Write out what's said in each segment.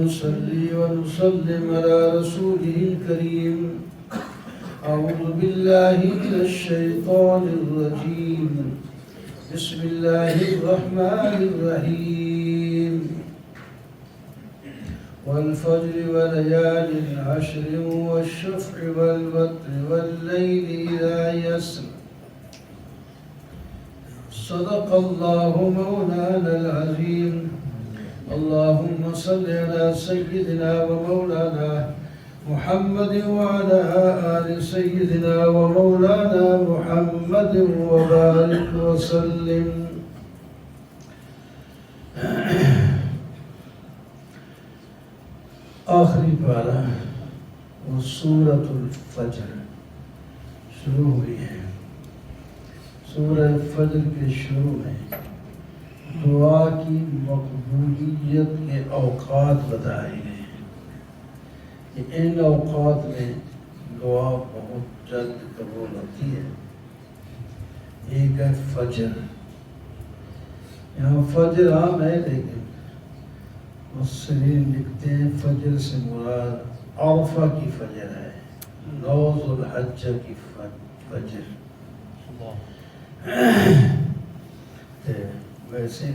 ونصلي ونسلم على رسوله الكريم. أعوذ بالله من الشيطان الرجيم. بسم الله الرحمن الرحيم. والفجر وليال عشر والشفع والوتر والليل إذا يسر. صدق الله مولانا العظيم. اللهم صل على سيدنا ومولانا محمد وعلى آل سيدنا ومولانا محمد وبارك وسلم. آخری پارہ وہ سورۃ الفجر شروع ہوئی ہے. سورہ فجر کے شروع میں دعا کی مقبولیت کے اوقات بتائے گئے ہیں کہ ان اوقات میں دعا بہت جلد قبول ہوتی ہے. ایک ہے فجر. یہاں فجر عام ہے لیکن مفسرین لکھتے ہیں فجر سے مراد عرفہ کی فجر ہے، 9 ذو الحجہ کی فجر. ویسے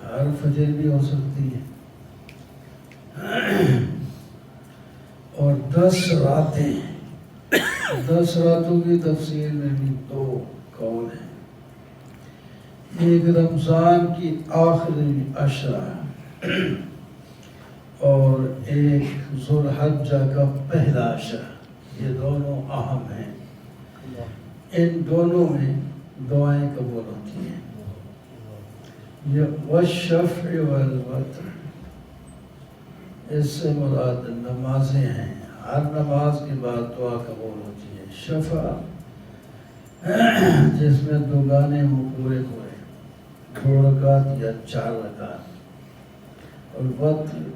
ہر فجر بھی ہو سکتی ہے. اور 10 راتیں، 10 راتوں کی تفسیر میں بھی 2 قول ہیں. ایک رمضان کی آخری عشرہ اور ایک ذو الحجہ کا پہلا عشرہ. یہ دونوں اہم ہیں. ان دونوں میں دعائیں قبول ہوتی ہیں. یہ والشفع والوتر، اس سے مراد نمازیں ہیں. ہر نماز کے بعد دعا قبول ہوتی ہے. شفع جس میں 2 گانے ہوں پورے 2 رکعت یا 4 رکعت. اور وتر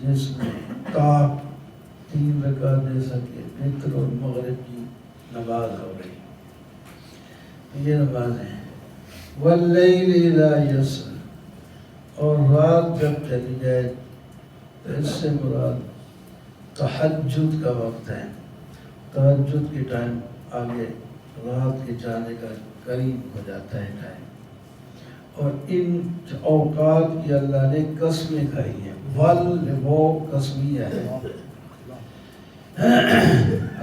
جس میں طاق 3 رکعت دے سکے. وتر اور مغرب کی نماز ہو گئی. یہ نمازیں ہیں. واللیل اذا یسر، اور رات جب چلی جائے تو اس سے مراد تہجد کا وقت ہے. تہجد کے ٹائم آگے رات کے جانے کا قریب ہو جاتا ہے ٹائم. اور ان اوقات کی اللہ نے قسمیں کھائی ہیں. وہ قسمیہ ہے.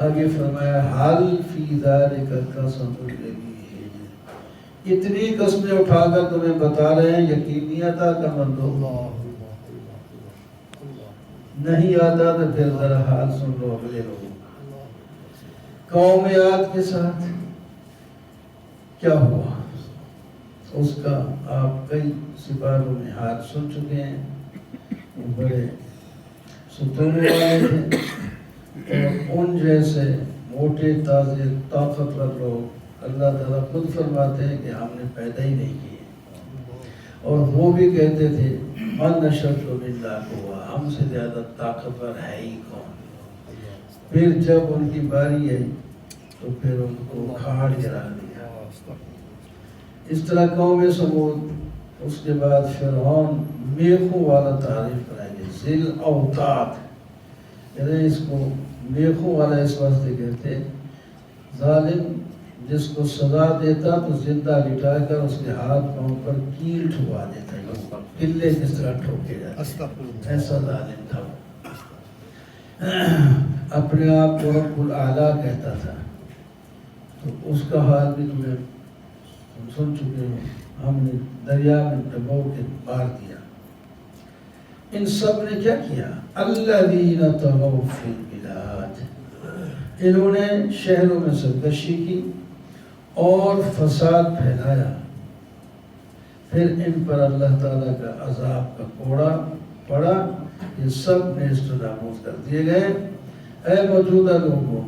آگے فرمایا حل فی ذالک قسم لذی حجر. اتنی قسمیں اٹھا کر تمہیں بتا رہے ہیں یقینی عطا کا مندو. نہیں آتا تو پھر ذرا حال سن لو اگلے لوگوں کا. قوم عاد کے ساتھ کیا ہوا اس کا آپ کئی سپاروں میں حال سن چکے ہیں. وہ بڑے ستونے والے تھے اور ان جیسے موٹے تازے طاقتور لوگ اللہ تعالیٰ خود فرماتے ہیں کہ ہم نے پیدا ہی نہیں کیے. اور وہ بھی کہتے تھے من اشد منا قوة، ہم سے زیادہ طاقتور ہے ہی کون. پھر جب ان کی باری آئی تو پھر ان کو کھاڑ گرا دیا. اس طرح قوم سمود. اس کے بعد فرعون میخوں والا تعریف کرائیں گے. ذل اوتاد، یعنی اس کو میخوں والا اس واسطے کہتے ظالم جس کو سزا دیتا تو زندہ لٹا کر اس کے ہاتھ پاؤں پر کیل ٹھکوا دیتا. قلعے جس طرح ٹھوکے جاتے ایسا ظالم تھا. اپنے آپ کو رب الاعلیٰ کہتا تھا. تو اس کا حال بھی تمہیں سن چکے ہو. ہم نے دریا میں ڈبو کے مار دیا. ان سب نے کیا کیا؟ الذین طغوا فی البلاد، انہوں نے شہروں میں سرکشی کی اور فساد پھیلایا. پھر ان پر اللہ تعالیٰ کا عذاب کا کوڑا پڑا. یہ سب نیست و نابود کر دیے گئے. اے موجودہ لوگوں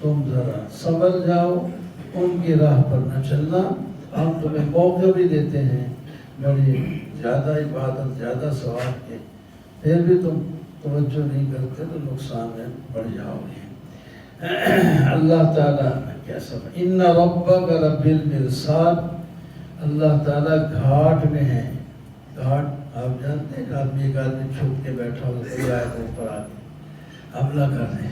تم ذرا سنبھل جاؤ، ان کی راہ پر نہ چلنا. ہم تمہیں موقع بھی دیتے ہیں بڑی زیادہ عبادت زیادہ ثواب کے، پھر بھی تم توجہ نہیں کرتے تو نقصان میں پڑ جاؤ گے. اللہ تعالیٰ کیسا ان ربک لبالمرصاد، اللہ تعالیٰ گھاٹ میں ہے. گھاٹ آپ جانتے ہیں آدمی ایک آدمی چھپ کے بیٹھا ہو کوئی آئے تو اوپر آ کے حملہ کر دیں،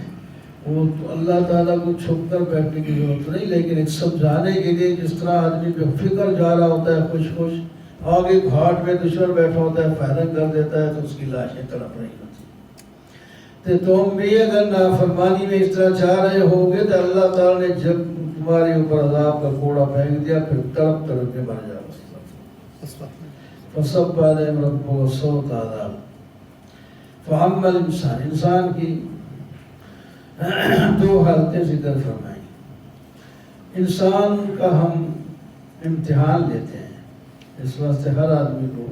وہ تو اللہ تعالیٰ کو چھپ کر بیٹھنے کی ضرورت نہیں، لیکن ایک سمجھانے کے لیے جس طرح آدمی پہ فکر جا رہا ہوتا ہے خوش خوش، آگے گھاٹ میں دشمن بیٹھا ہوتا ہے فائرنگ کر دیتا ہے تو اس کی لاشیں تڑپ رہی ہوتی تو تم بھی اگر نافرمانی میں اس طرح چاہ رہے ہوگے تو اللہ تعالیٰ نے جب تمہارے اوپر عذاب کا کوڑا پھینک دیا پھر تڑپ تڑپ کے مر جاؤ، فصب علیہم ربہ سوط عذاب۔ فَأَمَّا الْإِنسَانِ، انسان کی دو حالتیں ذکر فرمائیں۔ انسان کا ہم امتحان لیتے ہیں، اس واسطے ہر آدمی کو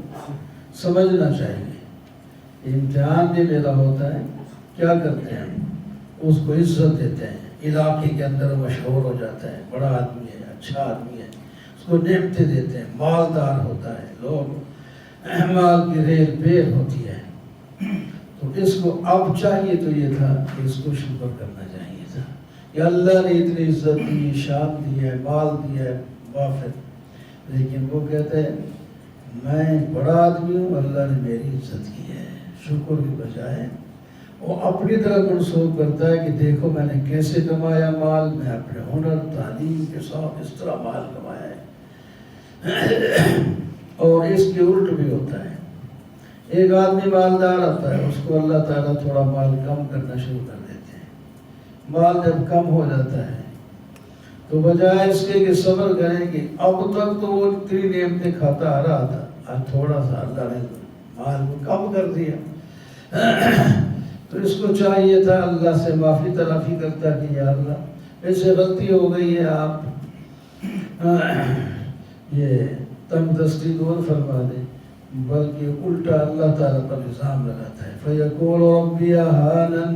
سمجھنا چاہیے یہ امتحان بھی میرا ہوتا ہے، کیا کرتے ہیں اس کو عزت دیتے ہیں، علاقے کے اندر مشہور ہو جاتا ہے، بڑا آدمی ہے، اچھا آدمی ہے، اس کو نعمتیں دیتے ہیں، مالدار ہوتا ہے، لوگ مال کی ریل پیر ہوتی ہے، تو اس کو اب چاہیے تو یہ تھا کہ اس کو شکر کرنا چاہیے تھا کہ اللہ نے اتنی عزت دی، شان دی ہے، مال دیا ہے وافر، لیکن وہ کہتا ہے میں بڑا آدمی ہوں، اللہ نے میری عزت کی ہے، شکر کی بجائے وہ اپنی طرح منسوخ کرتا ہے کہ دیکھو میں نے کیسے کمایا مال، میں اپنے ہنر تعلیم کے ساتھ اس طرح مال کمایا ہے۔ اور اس کے الٹ بھی ہوتا ہے، ایک آدمی مالدار آتا ہے، اس کو اللہ تعالیٰ تھوڑا مال کم کرنا شروع کر دیتے ہیں، مال جب کم ہو جاتا ہے تو بجائے اس کے کہ صبر کریں کہ اب تک تو وہ اتنی نعمتیں کھاتا آ رہا تھا، آج تھوڑا سا اللہ نے مال کو کم کر دیا، تو اس کو چاہیے تھا اللہ سے معافی تلافی کرتا کہ یا اللہ ایسے غلطی ہو گئی ہے، آپ یہ تنگ دستی دور فرما دیں، بلکہ الٹا اللہ تعالیٰ پر الزام لگاتا ہے، فَيَقُولُ رَبِّي أَهَانَنِ،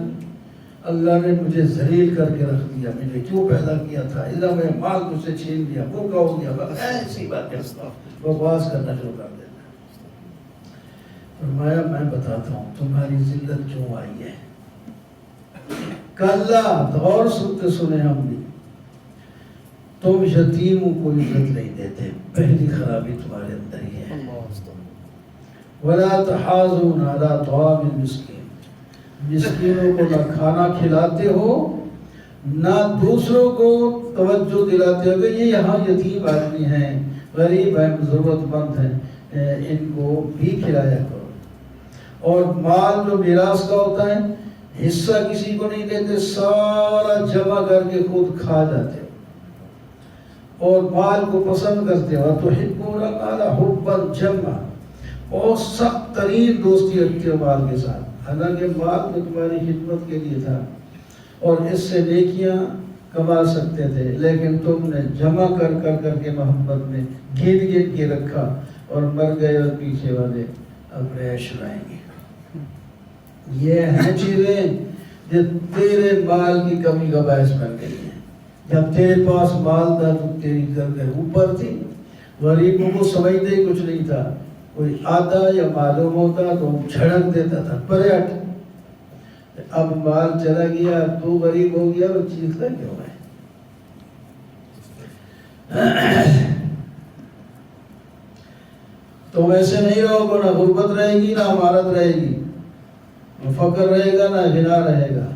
اللہ نے مجھے ذلیل کر کے رکھ دیا، مجھے کیوں پیدا کیا تھا، اذا میں مال مجھ سے چھین لیا، وہ کا ہو گیا، بس ایسی بات کرتا وہ بکواس کرنا شروع کر دیتا ہے۔ فرمایا میں بتاتا ہوں تمہاری ذلت کیوں آئی ہے، کلا غور سنتے سنے ہم بھی، تم یتیموں کو عزت نہیں دیتے، پہلی خرابی تمہارے اندر ہی ہے، وَلَا تَحَاضُونَ عَلَىٰ طَعَامِ الْمِسْكِينِ، مسکینوں کو نہ کھانا کھلاتے ہو نہ دوسروں کو توجہ دلاتے ہو کہ یہ یہاں یتیم آدمی ہیں، غریب ہیں، ضرورت مند ہیں، ان کو بھی کھلایا کرو، اور مال جو میراث کا ہوتا ہے حصہ کسی کو نہیں دیتے، سارا جمع کر کے خود کھا جاتے ہو اور مال کو پسند کرتے ہو، تحبون المال حبا جما، اور سخت ترین دوستی رکھتے ہو مال کے ساتھ، حالانکہ مال تو تمہاری خدمت کے لیے تھا اور اس سے نیکیاں کما سکتے تھے، لیکن تم نے جمع کر کر کر کے محبت میں گن گن کے رکھا اور مر گئے، اور پیچھے والے اپنے عیش اڑائیں گے۔ یہ ہیں چیزیں جو تیرے مال کی کمی کا باعث بن گئی ہیں، جب تیرے پاس مال تھا تو تیری گردن اوپر تھی، غریبوں کو سمجھتے ہی کچھ نہیں تھا، کوئی آتا یا معلوم ہوتا تو جھڑک دیتا تھا پرے ہٹ، اب مال چلا گیا، تو غریب ہو گیا اور چیختا کیوں ہے؟ تم ایسے نہیں رہو گے، نہ غربت رہے گی نہ امارت رہے گی، نہ فقر رہے گا نہ غنا رہے گا،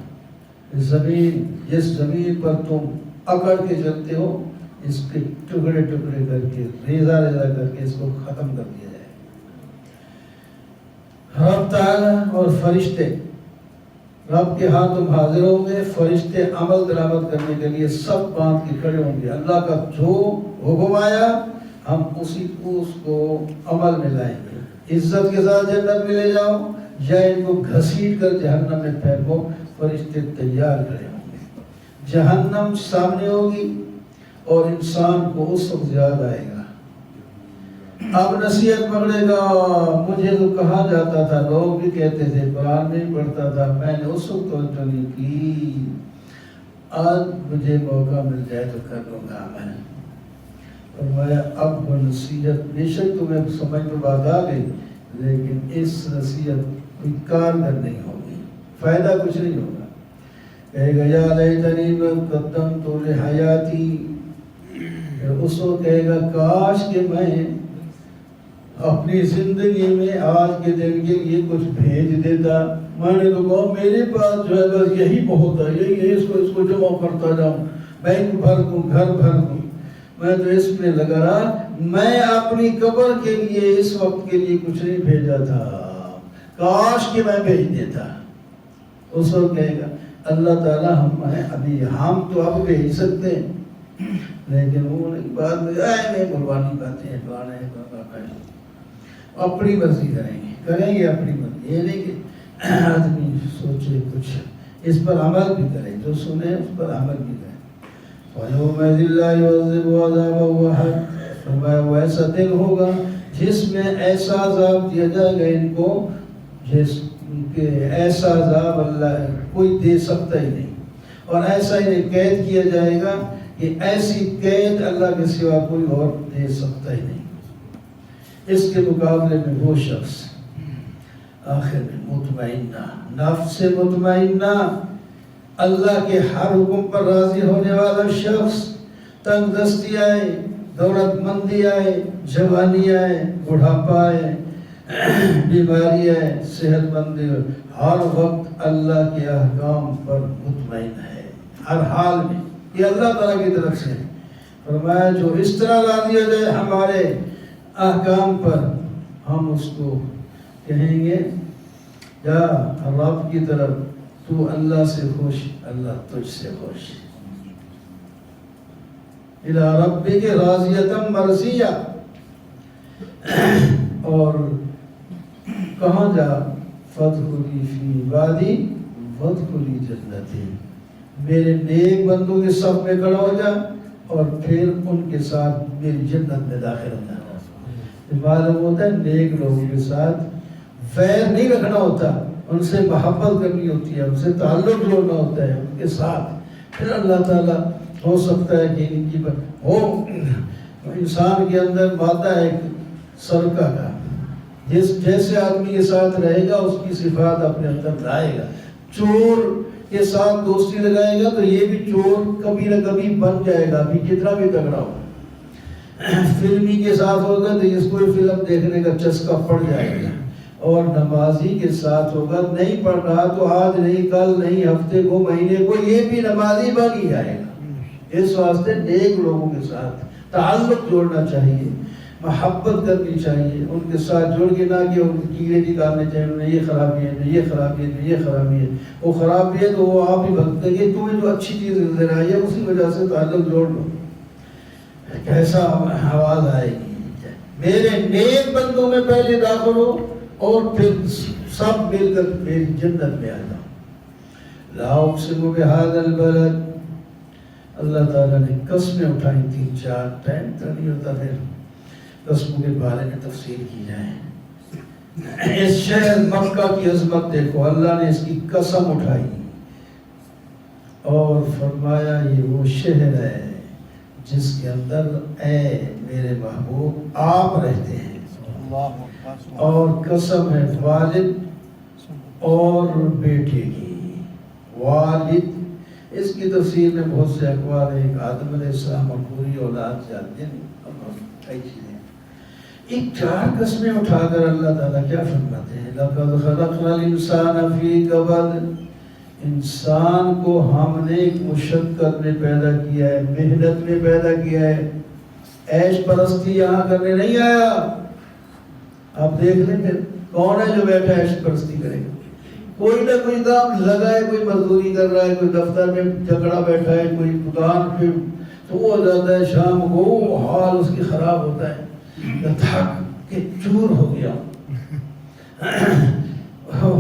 زمین جس زمین پر تم اکڑ کے چلتے ہو اس کے ٹکڑے ٹکڑے کر کے ریزہ ریزہ کر کے اس کو ختم کر دیا جائے۔ رب تعالیٰ اور فرشتے رب کے ہاں تم حاضر ہوں گے، فرشتے عمل درآمد کرنے کے لیے سب باندھ کے کھڑے ہوں گے، اللہ کا جو حکم آیا ہم اسی کو اس کو عمل میں لائیں گے، عزت کے ساتھ جنت میں لے جاؤ یا ان کو گھسیٹ کر جہنم میں پھینکو، فرشتے تیار کھڑے ہوں گے، جہنم سامنے ہوگی اور انسان کو اس وقت یاد آئے گا، اب نصیحت پکڑے گا، مجھے تو کہا جاتا تھا، لوگ بھی کہتے تھے، قرآن نہیں پڑھتا تھا، میں نے اس وقت توجہ نہیں کی، آج مجھے موقع مل جائے تو کر لوں گا میں۔ فرمایا اب وہ نصیحت بے شک تمہیں سمجھ میں بات آ گئی، لیکن اس نصیحت کوئی کارگر نہیں ہوگی، فائدہ کچھ نہیں ہوگا، کہے گا یا لیتنی قدمت لحیاتی، اس وقت کہے گا کاش کہ میں اپنی زندگی میں آج کے دن کے لیے کچھ بھیج دیتا. میں نے تو کہا میرے پاس جو ہے بس یہی بہت ہے, یہی اس کو جمع کرتا جاؤں, بینک بھر دوں, گھر بھر دوں. میں تو اس میں لگا رہا, میں اپنی قبر کے لیے اس وقت کے لیے کچھ نہیں بھیجا تھا, کاش کہ میں بھیج دیتا. اس وقت کہے گا اللہ تعالیٰ ہم تو اب بھیج سکتے ہیں, لیکن وہ بعد میں قربانی کرتے ہیں, اپنی مرضی کریں گے اپنی مرضی. یہ نہیں کہ آدمی سوچے کچھ, اس پر عمل بھی کرے, جو سنے اس پر عمل بھی کرے. وَيَوْمَئِذٍ لَا يُعَذِّبُ عَذَابَهُ أَحَدٌ, فرمایا وہ ایسا دن ہوگا جس میں ایسا عذاب دیا جائے گا ان کو جس کہ ایسا عذاب اللہ کوئی دے سکتا ہی نہیں, اور ایسا انہیں قید کیا جائے گا کہ ایسی قید اللہ کے سوا کوئی اور دے سکتا ہی نہیں. اس کے مقابلے میں وہ شخص آخر میں مطمئنہ, نفس مطمئنہ, اللہ کے ہر حکم پر راضی ہونے والا شخص, تنگ دستی آئے, دولت مندی آئے, جوانی آئے, بڑھاپا آئے, بیماری آئے, صحت مندی, ہر وقت اللہ کے احکام پر مطمئن ہے ہر حال میں. یہ اللہ تعالیٰ کی طرف سے ہے. فرمایا جو اس طرح راضی ہو جائے ہمارے احکام پر, ہم اس کو کہیں گے جا رب کی طرف, تو اللہ سے خوش, اللہ تجھ سے خوش. اِلَىٰ رَبِّكَ رَاضِيَةً مَرْضِيَّةً. اور کہاں جا, فَادْخُلِي فِي عِبَادِي وَادْخُلِي جَنَّتِي, میرے نیک بندوں کے صف میں کھڑا ہو جا اور پھر ان کے ساتھ میری جنت میں داخل ہو جانا. معلوم ہوتا ہے نیک لوگوں کے ساتھ ویر نہیں رکھنا ہوتا, ان سے محبت کرنی ہوتی ہے, ان سے تعلق جوڑنا ہوتا ہے ان کے ساتھ. پھر اللہ تعالیٰ ہو سکتا ہے کہ ان کی ہو انسان کے اندر مادہ ہے سرکہ کا, جیسے آدمی کے ساتھ رہے گا اس کی صفات اپنے اندر لائے گا. چور کے ساتھ دوستی لگائے گا تو یہ بھی چور کبھی نہ کبھی بن جائے گا, ابھی کتنا بھی تگڑا ہو. فلمی کے ساتھ ہوگا تو اس کو فلم دیکھنے کا چسکا پڑ جائے گا, اور نمازی کے ساتھ ہوگا, نہیں پڑھ رہا تو آج نہیں, کل نہیں, ہفتے کو, مہینے کو, یہ بھی نمازی بن ہی جائے گا. اس واسطے نیک لوگوں کے ساتھ تعلق جوڑنا چاہیے, محبت کرنی چاہیے, ان کے ساتھ جوڑ کے نہ کہ ان کے کیڑے نکالنے چاہیے, انہیں یہ خرابی ہے, یہ خرابی ہے, یہ خرابی ہے, وہ خرابی ہے تو وہ آپ ہی بھگتے کہ تمہیں جو اچھی چیز نظر آئی ہے اسی وجہ سے تعلق جوڑ لو. کیسا آواز آئے گی, میرے نیک بندوں میں پہلے داخل ہو اور پھر سب مل کر میری جنت میں آ جاؤ. لا اقسم بہذا البلد, اللہ تعالیٰ نے قسمیں اٹھائی 3-4, ٹائم تو نہیں ہوتا پھر قسموں کے بارے میں تفسیر کی جائے. اس شہر مکہ کی عظمت دیکھو, اللہ نے اس کی قسم اٹھائی اور فرمایا یہ وہ شہر ہے جس کے اندر اے میرے محبوب آپ رہتے ہیں. اور قسم ہے والد اور بیٹے کی. والد, اس کی تفسیر میں بہت سے اقوال ہیں, ایک آدم علیہ السلام اور پوری اولاد جانتے ہیں, کئی چیزیں. ایک 4 قسمیں اٹھا کر اللہ تعالیٰ کیا فرماتے ہیں, لَقَدْ خَلَقْنَا الْإِنسَانَ فِي كَبَدٍ, انسان کو ہم نے ایک مشقت میں پیدا کیا ہے, محنت میں پیدا کیا ہے. عیش پرستی یہاں کرنے نہیں آیا. آپ دیکھ لیں پھر کون ہے جو بیٹھا عیش پرستی کرے گا. کوئی نہ کوئی کام لگا ہے, کوئی مزدوری کر رہا ہے, کوئی دفتر میں جھگڑا بیٹھا ہے, کوئی دکان پہ تو وہ جاتا ہے شام کو, حال اس کی خراب ہوتا ہے, تھک کے چور ہو گیا.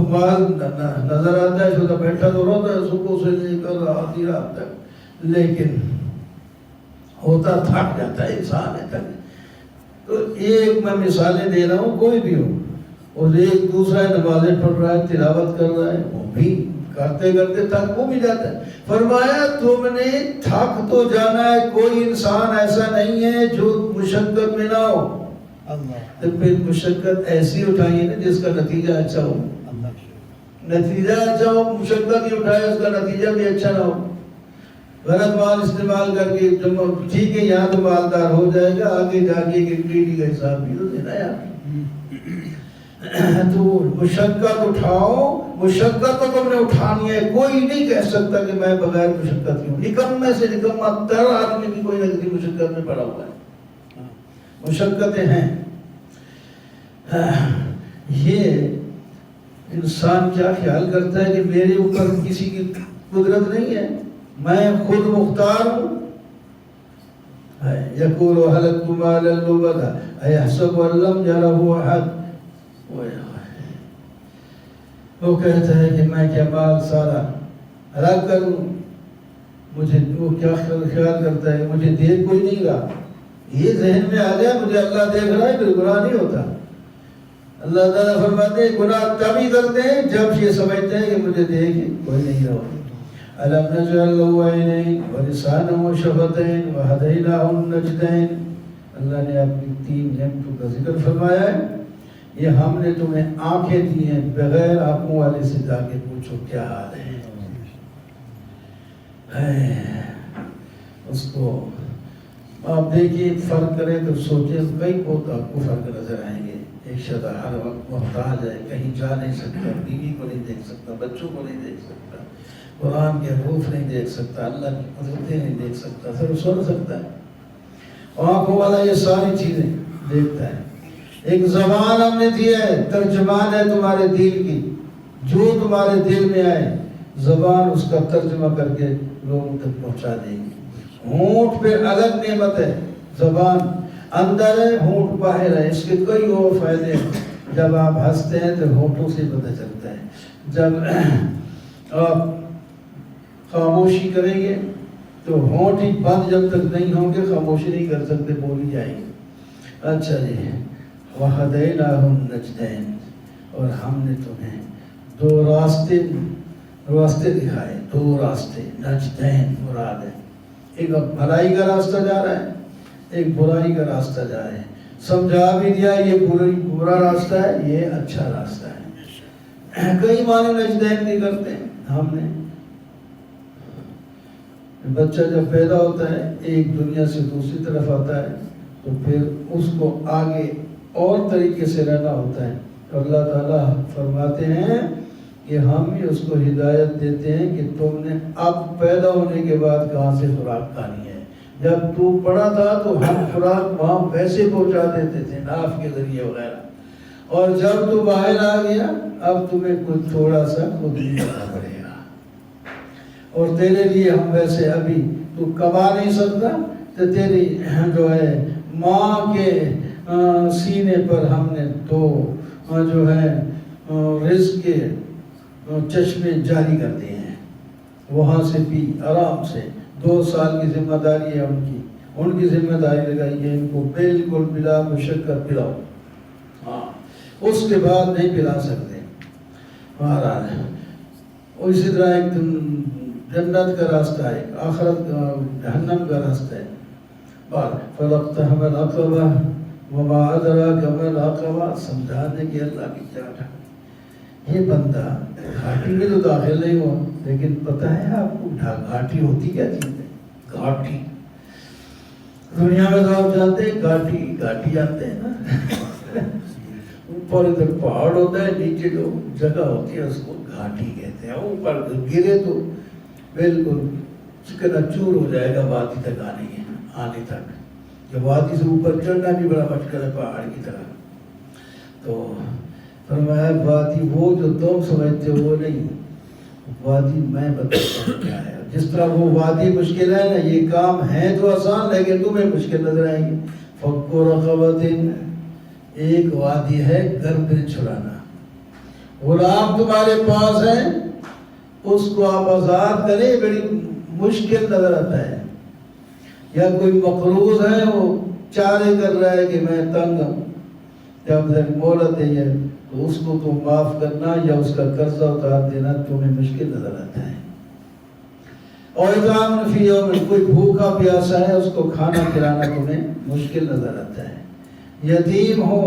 مال نظر آتا ہے, جو بیٹھا تو روتا ہے صبح سے لے کر آدھی رات تک, لیکن ہوتا تھک جاتا ہے انسان ہے تک. تو ایک میں مثالیں دے رہا ہوں, کوئی بھی ہو, اور ایک دوسرا نمازیں پڑھ رہا ہے, تلاوت کر رہا ہے, وہ بھی کرتے کرتے تھک وہ بھی جاتا ہے. فرمایا تم نے تھک تو جانا ہے, کوئی انسان ایسا نہیں ہے جو مشقت میں نہ ہو. تو پھر مشقت ایسی اٹھائیے نا جس کا نتیجہ اچھا ہو. نتیجہ اچھا ہو, مشقت ہی اٹھائے اس کا نتیجہ بھی اچھا نہ ہو. غلط مال استعمال کر کے ٹھیک ہے یہاں تو مالدار ہو جائے گا, آگے جا کے ایک ٹریڈی کا حساب بھی تو دینا یار. تو مشقت اٹھاؤ، مشقت تو تم نے اٹھانی ہے، کوئی نہیں کہہ سکتا کہ میں بغیر مشقت کی ہوں۔ نکمے سے نکما تر آدمی کی کوئی نہ کسی مشقت میں پڑا ہوا ہے، مشقتیں ہیں۔ یہ انسان کیا خیال کرتا ہے کہ میرے اوپر کسی کی قدرت نہیں ہے، میں خود مختار ہوں۔ یقول هلکت مالا لبدا ایحسب ان لم یرہ احد، وہ کہتا ہے کہ میں کیا مال سارا ہلاک کروں، مجھے وہ کیا خیال کرتا ہے مجھے دیکھ کوئی نہیں رہا۔ یہ ذہن میں آ جائے مجھے اللہ دیکھ رہا ہے پھر گناہ نہیں ہوتا۔ اللہ تعالیٰ فرماتے ہیں گناہ تب ہی کرتے ہیں جب یہ سمجھتے ہیں کہ مجھے دیکھ کوئی نہیں رہا۔ أَلَمْ نَجْعَلْ لَهُ عَيْنَيْنِ وَلِسَانًا وَشَفَتَيْنِ وَهَدَيْنَاهُ النَّجْدَيْنِ۔ اللہ نے اپنی 3 نعمتوں کا ذکر فرمایا ہے، یہ ہم نے تمہیں آنکھیں دی ہیں، بغیر آنکھوں والے سے جا کے پوچھو کیا حال ہے۔ اس کو آپ دیکھیے فرق کریں تو سوچیں، کئی بہت آپ کو فرق نظر آئیں گے۔ ایک شدہ ہر وقت محتاج ہے، کہیں جا نہیں سکتا، بیوی کو نہیں دیکھ سکتا، بچوں کو نہیں دیکھ سکتا، قرآن کے حروف نہیں دیکھ سکتا، اللہ کی قدرتیں نہیں دیکھ سکتا، صرف سن سکتا ہے۔ آنکھوں والا یہ ساری چیزیں دیکھتا ہے۔ ایک زبان ہم نے دی ہے، ترجمان ہے تمہارے دل کی، جو تمہارے دل میں آئے زبان اس کا ترجمہ کر کے لوگوں تک پہنچا دے گی۔ ہونٹ پہ الگ نعمت ہے، زبان اندر ہے، ہونٹ باہر ہے، اس کے کئی اور فائدے ہیں۔ جب آپ ہنستے ہیں تو ہونٹوں سے پتہ چلتا ہے، جب آپ خاموشی کریں گے تو ہونٹ ہی بند جب تک نہیں ہوں گے خاموشی نہیں کر سکتے، بولی جائیں گے۔ اچھا جی، وَهَدَيْنَاهُ النَّجْدَيْنِ، اور ہم نے تمہیں 2 راستے دکھائے، 2 راستے، نجدین مراد ہے، ایک بھلائی کا راستہ جا رہا ہے، ایک برائی کا راستہ جا رہا ہے۔ سمجھا بھی دیا یہ برا راستہ ہے، یہ اچھا راستہ ہے۔ کئی معنی نجدین بھی کرتے ہیں۔ ہم نے بچہ جب پیدا ہوتا ہے ایک دنیا سے دوسری طرف آتا ہے تو پھر اس کو آگے اور طریقے سے رہنا ہوتا ہے، اللہ تعالیٰ فرماتے ہیں کہ ہم ہی اس کو ہدایت دیتے ہیں کہ تم نے اب پیدا ہونے کے بعد کہاں سے خوراک کھانی ہے۔ جب تو پڑا تھا تو ہم خوراک وہاں ویسے پہنچا دیتے تھے ناف کے ذریعے وغیرہ، اور جب تو باہر آ گیا اب تمہیں کچھ تھوڑا سا خود ہی کرنا پڑے گا، اور تیرے لیے ہم ویسے ابھی تو کما نہیں سکتا، تو تیری جو ہے ماں کے سینے پر ہم نے 2 جو ہے رزق کے چشمے جاری کر دیے ہیں، وہاں سے بھی آرام سے 2 سال کی ذمہ داری ہے ان کی ذمہ داری لگائی ہے، ان کو بالکل بلا مشقت پلاؤ، ہاں اس کے بعد نہیں پلا سکتے۔ مہاراج اسی طرح ایک جنت کا راستہ ہے، آخرت جہنم کا راستہ ہے۔ فَلَقْتَحَمَ الْعَقَبَةَ وَمَا أَدْرَاكَ مَا الْعَقَبَةُ، سمجھانے کی اللہ کی کیا تھا۔ یہ بندہ گھاٹی میں تو داخل نہیں ہوا، لیکن پتہ ہے آپ کو گھاٹی ہوتی کیا چیز ہے؟ گھاٹی دنیا میں تو آپ جانتے ہیں گھاٹی جانتے ہیں نا، اوپر ادھر پہاڑ ہوتا ہے، نیچے جو جگہ ہوتی ہے اس کو گھاٹی کہتے ہیں۔ اوپر گرے تو بالکل چکنا چور ہو جائے گا وادی تک آنے تک، جب وادی سے اوپر چڑھنا بھی بڑا مشکل ہے پہاڑ کی طرح۔ تو فرمایا وادی وہ جو تم سمجھتے ہو وہ نہیں، وادی میں بتاتا ہوں کیا ہے۔ جس طرح وہ وادی مشکل ہے نا، یہ کام ہے تو آسان لیکن تمہیں مشکل نظر آئیں گے۔ فَكُّ رَقَبَةٍ، ایک وادی ہے گردن چھڑانا، غلام تمہارے پاس ہے، اس کو آپ آزاد کریں بڑی مشکل نظر آتا ہے۔ یا کوئی مقروض ہے وہ چارے کر رہا ہے کہ میں تنگ ہوں، جب تک مہلت ہے تو اس کو تم معاف کرنا یا اس کا قرضہ اتار دینا تمہیں مشکل نظر آتا ہے۔ اور اطعام فی یوم، کوئی بھوکا پیاسا ہے اس کو کھانا کھلانا تمہیں مشکل نظر آتا ہے۔ یتیم ہو،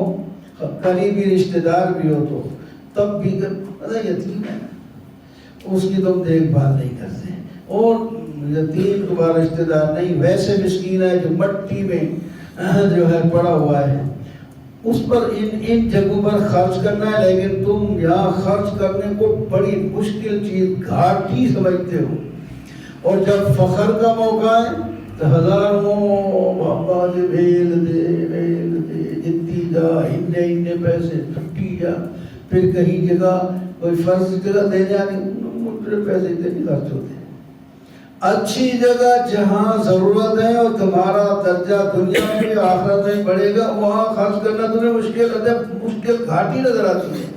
قریبی رشتہ دار بھی ہو تو تب بھی یتیم ہے اس کی تم دیکھ بھال نہیں کرتے، اور یتیم تمہارا رشتہ دار نہیں، ویسے مسکین ہے جو مٹی میں جو ہے پڑا ہوا ہے، اس پر ان جگہوں پر خرچ کرنا ہے، لیکن تم یہاں خرچ کرنے کو بڑی مشکل چیز، گھاٹی سمجھتے ہو. اور جب فخر کا موقع ہے تو ہزاروں ابا دے بھیل دے جتنی جا اتنے پیسے چھٹی جا، پھر کہیں جگہ کوئی فرض جگہ دے جانے پیسے اتنے نہیں خرچ ہوتے. اچھی جگہ جہاں ضرورت ہے اور تمہارا درجہ دنیا میں آخرت میں بڑھے گا، وہاں خرچ کرنا تمہیں مشکل گھاٹی نظر آتی ہے.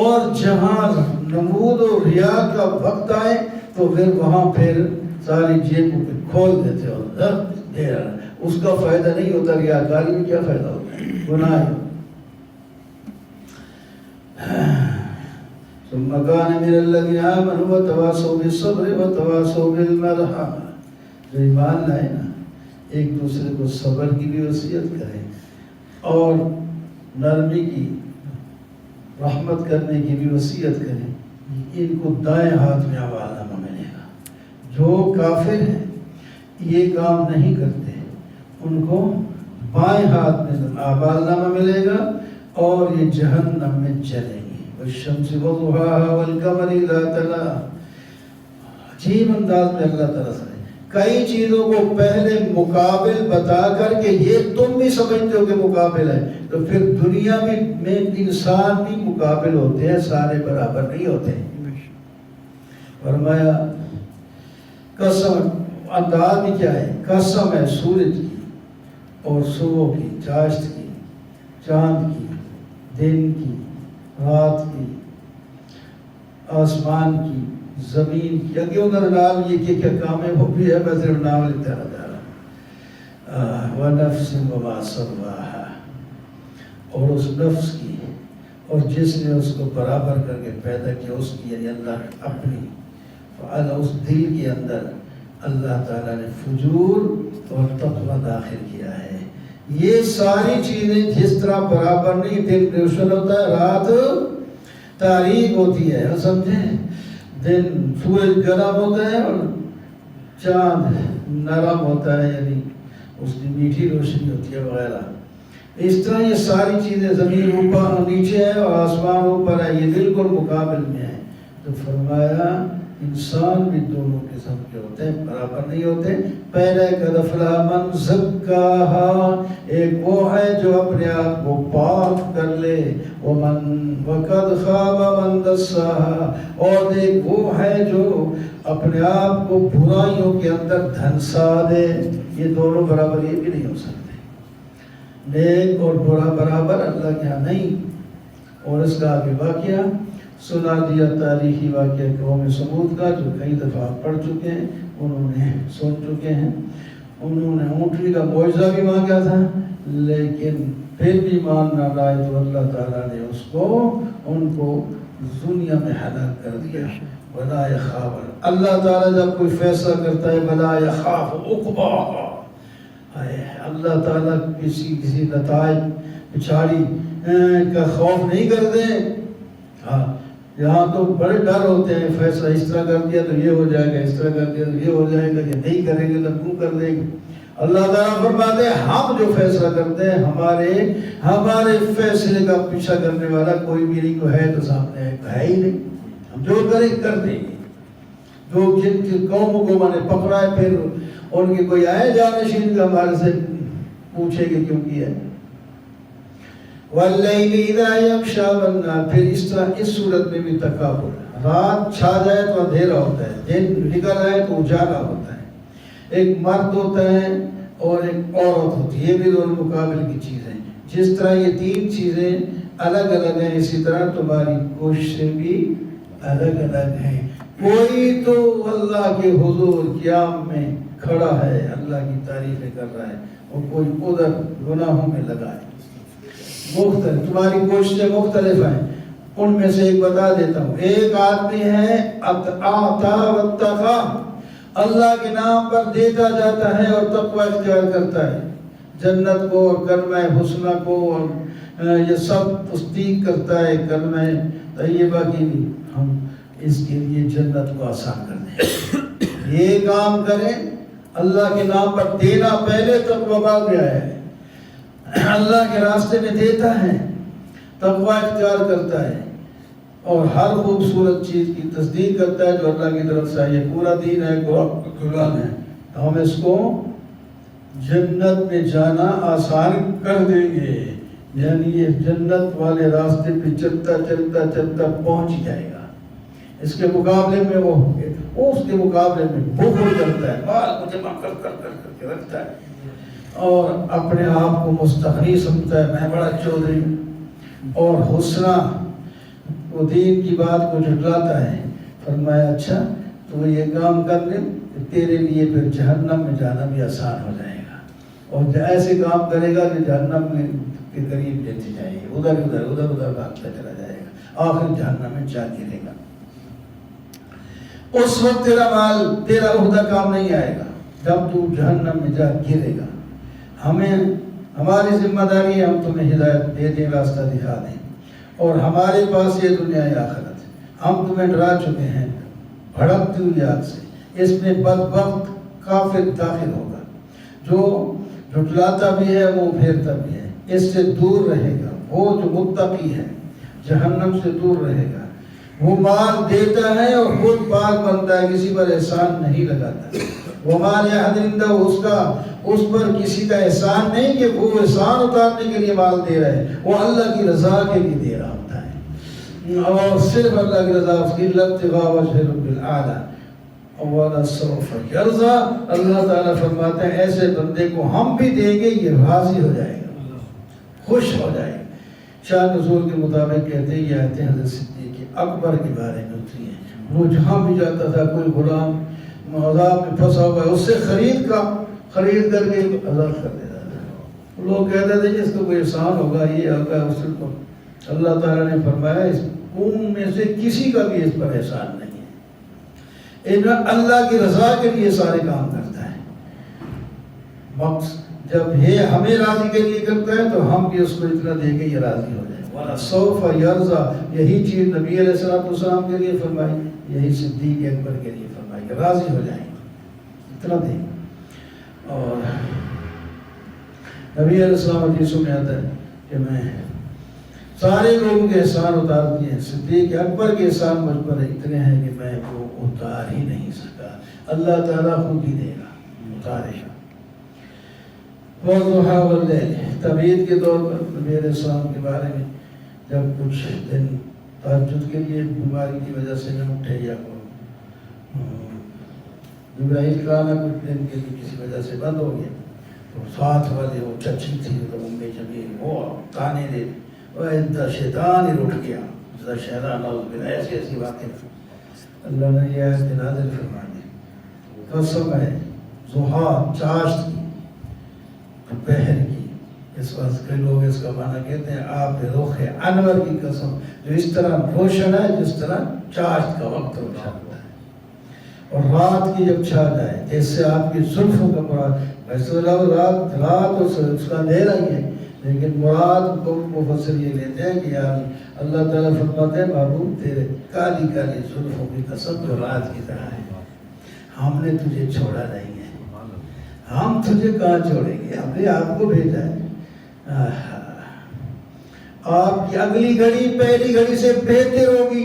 اور جہاں نمود و ریا کا وقت آئے تو پھر وہاں پھر ساری جیبوں پہ کھول دیتے ہو، اس کا فائدہ نہیں ہوتا. ریاکاری میں کیا فائدہ ہوتا ہے؟ گناہ ہے. ثم كان من الذين آمنوا وتواصوا بالصبر وتواصوا بالمرحمة. جو ایمان لائے نا، ایک دوسرے کو صبر کی بھی وصیت کریں اور نرمی کی، رحمت کرنے کی بھی وصیت کریں. ان کو دائیں ہاتھ میں اعمالنامہ ملے گا. جو کافر ہیں یہ کام نہیں کرتے، ان کو بائیں ہاتھ میں اعمالنامہ ملے گا اور یہ جہنم میں چلیں گے. والشمس وضحاها والقمر اذا تلاها. عجیب انداز میں اللہ تعالیٰ سے کئی چیزوں کو پہلے مقابل بتا کر کے یہ تم بھی سمجھتے ہو کہ مقابل ہے، تو پھر دنیا میں انسان بھی مقابل ہوتے ہیں، سارے برابر نہیں ہوتے. فرمایا قسم، انداز بھی کیا ہے، قسم ہے سورج کی اور صبح کی، چاشت کی، چاند کی، دن کی، رات کی، آسمان کی، زمین کی. اگے ادھر نام یہ کہ کیا کام ہے وہ بھی ہے، میں صرف نام لکھتا رہا. وَنَفْسٍ وَمَا سَوَّاهَا. اور اس نفس کی اور جس نے اس کو برابر کر کے پیدا کیا، اس کی یعنی اللہ اپنی اس دل کے اندر اللہ تعالیٰ نے فجور اور تقوی داخل کیا ہے. یہ ساری چیزیں جس طرح برابر نہیں، دن روشن ہوتا ہے، رات تاریک ہوتی ہے، سمجھیں؟ دن سورج گرم ہوتا ہے اور چاند نرم ہوتا ہے، یعنی اس کی میٹھی روشنی ہوتی ہے وغیرہ. اس طرح یہ ساری چیزیں، زمین اوپر نیچے ہے اور آسمان اوپر ہے، یہ بالکل مقابل میں ہے. تو فرمایا انسان بھی دونوں قسم کے ہوتے ہیں، برابر نہیں ہوتے. پہلے قد افلح من زکاہا، ایک وہ ہے جو اپنے آپ کو پاک کر لے، وقد خواب من دساہا، اور ایک وہ ہے جو اپنے آپ کو برائیوں کے اندر دھنسا دے. یہ دونوں برابر یہ بھی نہیں ہو سکتے. نیک اور برا برابر اللہ کے ہاں نہیں. اور اس کا آگے واقعہ سنا دیا، تاریخی واقعہ قوم سمود کا، جو کئی دفعہ پڑھ چکے ہیں، انہوں نے سن چکے ہیں. انہوں نے اونٹنی کا معجزہ بھی مانگا تھا، لیکن پھر بھی مان نہ لائے تو اللہ تعالیٰ نے ان کو دنیا میں ہلاک کر دیا. ولا یخاف، اللہ تعالیٰ جب کوئی فیصلہ کرتا ہے ولا یخاف عقباہا، اللہ تعالیٰ کسی نتائج پچھاڑی کا خوف نہیں کرتے. ہاں، یہاں تو بڑے ڈر ہوتے ہیں، فیصلہ اس طرح کر دیا تو یہ ہو جائے گا، اس طرح کر دیا تو یہ ہو جائے گا، یہ نہیں کریں گے تو کیوں کر دیں گے. اللہ تعالیٰ فرماتے ہیں ہم جو فیصلہ کرتے ہیں، ہمارے فیصلے کا پیچھا کرنے والا کوئی بھی نہیں. کو ہے تو سامنے ہے ہی نہیں. ہم جو کریں کر دیں گے. جو جن کی قوموں کو میں نے پکڑا ہے، پھر ان کی کوئی آئے جانشین کا ہمارے سے پوچھے کہ کیوں کیا ہے. وَاللَّيْلِ إِذَا يَغْشَىٰ وَالنَّهَارِ، پھر اس طرح اس صورت میں بھی تکابر. رات چھا جائے تو اندھیرا ہوتا ہے، دن نکل آئے تو اجالا ہوتا ہے. ایک مرد ہوتا ہے اور ایک عورت ہوتی ہے، یہ بھی دونوں مقابل کی چیزیں. جس طرح یہ تین چیزیں الگ الگ ہیں، اسی طرح تمہاری کوششیں بھی الگ الگ ہیں. کوئی تو اللہ کے حضور قیام میں کھڑا ہے، اللہ کی تعریفیں کر رہا ہے، اور کوئی ادھر گناہوں میں لگا ہے. مختلف تمہاری کوششیں مختلف ہیں. ان میں سے ایک بتا دیتا ہوں. ایک آدمی ہے اعطا واتقا، اللہ کے نام پر دیتا جاتا ہے اور تقوی اختیار کرتا ہے. جنت کو اور کلمہ حسنہ کو اور یہ سب تصدیق کرتا ہے، کلمہ طیبہ کی بھی. ہم اس کے لیے جنت کو آسان کر دیں. یہ کام کریں، اللہ کے نام پر دینا پہلے، تقوی بعد میں آیا ہے. اللہ کے راستے میں دیتا ہے، تقوی اختیار کرتا ہے اور ہر خوبصورت چیز کی تصدیق کرتا ہے جو اللہ کی طرف سے ہے، یہ پورا دین ہے، قرآن ہے، ہم اس کو جنت میں جانا آسان کر دیں گے، یعنی یہ جنت والے راستے پہ چلتا چلتا چلتا پہنچ جائے گا۔ اس کے مقابلے میں وہ اس کے مقابلے میں بخل کرتا ہے، مال کو جمع کر کے رکھتا ہے اور اپنے آپ کو مستغنی سمجھتا ہے، میں بڑا چودھری ہوں، اور حسنہ وہ دین کی بات کو جھٹلاتا ہے۔ فرمایا اچھا تو یہ کام کر لے، تیرے لیے پھر جہنم میں جانا بھی آسان ہو جائے گا، اور ایسے کام کرے گا کہ جہنم میں کے قریب لیتے جائے گا، ادھر بھاگتا چلا جائے گا، آخر جہنم میں جا گرے گا۔ اس وقت تیرا مال تیرا عہدہ کام نہیں آئے گا، جب تو جہنم میں جا گرے گا۔ ہماری ذمہ داری ہے ہم تمہیں ہدایت دے دیں، راستہ دکھا دیں، اور ہمارے پاس یہ دنیا آخرت ہے، ہم تمہیں ڈرا چکے ہیں بھڑکتی ہوئی آگ سے، اس میں بدبخت کافر داخل ہوگا، جو جھٹلاتا بھی ہے وہ پھیرتا بھی ہے، اس سے دور رہے گا۔ وہ جو متقی ہے جہنم سے دور رہے گا، وہ مال دیتا ہے اور خود پاک بنتا ہے، کسی پر احسان نہیں لگاتا۔ وہ مال احد عنده، اس پر کسی کا احسان نہیں کہ وہ احسان اتارنے کے لیے مال دے رہا ہے، وہ اللہ کی رضا کے لیے دے رہا ہوتا ہے، اور صرف اللہ کی رضا، اس کی ابتغاء وجہ رب العالی وَلَسَوْفَ يَرْضَىٰ۔ اللہ تعالیٰ فرماتے ہیں ایسے بندے کو ہم بھی دیں گے، یہ راضی ہو جائے گا، خوش ہو جائے گا۔ شاہ نزول کے مطابق کہتے ہیں یہ آیتیں حضرت صدیق اکبر کے بارے میں اتری ہیں۔ وہ جہاں بھی جاتا تھا کوئی غلام عذاب میں پھنسا ہوا ہے، اس سے خرید کر کے آزاد کر دیتا تھا۔ لوگ کہتے تھے اس کو کوئی احسان ہوگا، یہ ہوگا، اس کو اللہ تعالیٰ نے فرمایا اس قوم میں سے کسی کا بھی اس پر احسان نہیں ہے، اللہ کی رضا کے لیے سارے کام کرتا ہے۔ مقصد جب یہ ہمیں راضی کے لیے کرتا ہے تو ہم بھی اس کو اتنا دیں گے یہ راضی ہو جائے۔ وَلَسَوْفَ يَرْضَىٰ، یہی چیز نبی علیہ السلام کے لیے فرمائی، یہی صدیق اکبر کے لیے فرمائی کہ راضی ہو جائیں گے، اتنا دیں گے۔ اور نبی علیہ السلام حدیثوں میں آتا ہے کہ میں سارے لوگوں کے احسان اتار دیے، صدیق اکبر کے احسان مجھ پر اتنے ہیں کہ میں وہ اتار ہی نہیں سکا، اللہ تعالیٰ خود ہی دے گا، اتارے گا۔ وَالضُّحَىٰ وَاللَّيْلِ، تبعید کے طور پر نبی علیہ السلام کے بارے میں جب کچھ دن تہجد کے لیے بیماری کی وجہ سے نہ اٹھے یا جبرائیل کا آنا کچھ دن کے لیے کسی وجہ سے بند ہو گیا، تو ساتھ والے وہ چچی تھی تو امی جمیل وہ تانے دے، وہ شیطان ہی اٹھ گیا، شیطان ایسی ایسی باتیں۔ اللہ نے یہ آیت نازل فرما دی، قسم ہے ضحیٰ چاشت کی، دوپہر کی، اس وقت کے لوگ اس کا معنی کہتے ہیں آپ رخ انور کی قسم، جو اس طرح روشن ہے جس طرح چاشت کا وقت روشن ہوتا ہے، اور رات کی جب چھا جائے جس سے آپ کی زلفوں کا مراد، ویسے رات اس کا اندھیرا ہی ہے، لیکن مراد کو مفسر یہ لیتے ہیں کہ یار اللہ تعالیٰ فرماتے ہیں محبوب تیرے کالی کالی زلفوں کی قسم جو رات کی طرح ہے، ہم نے تجھے چھوڑا نہیں ہے، ہم تجھے کہاں چھوڑیں گے، ہم نے آپ کو بھیجا ہے۔ آپ کی اگلی گھڑی پہلی گھڑی سے بہتر ہوگی،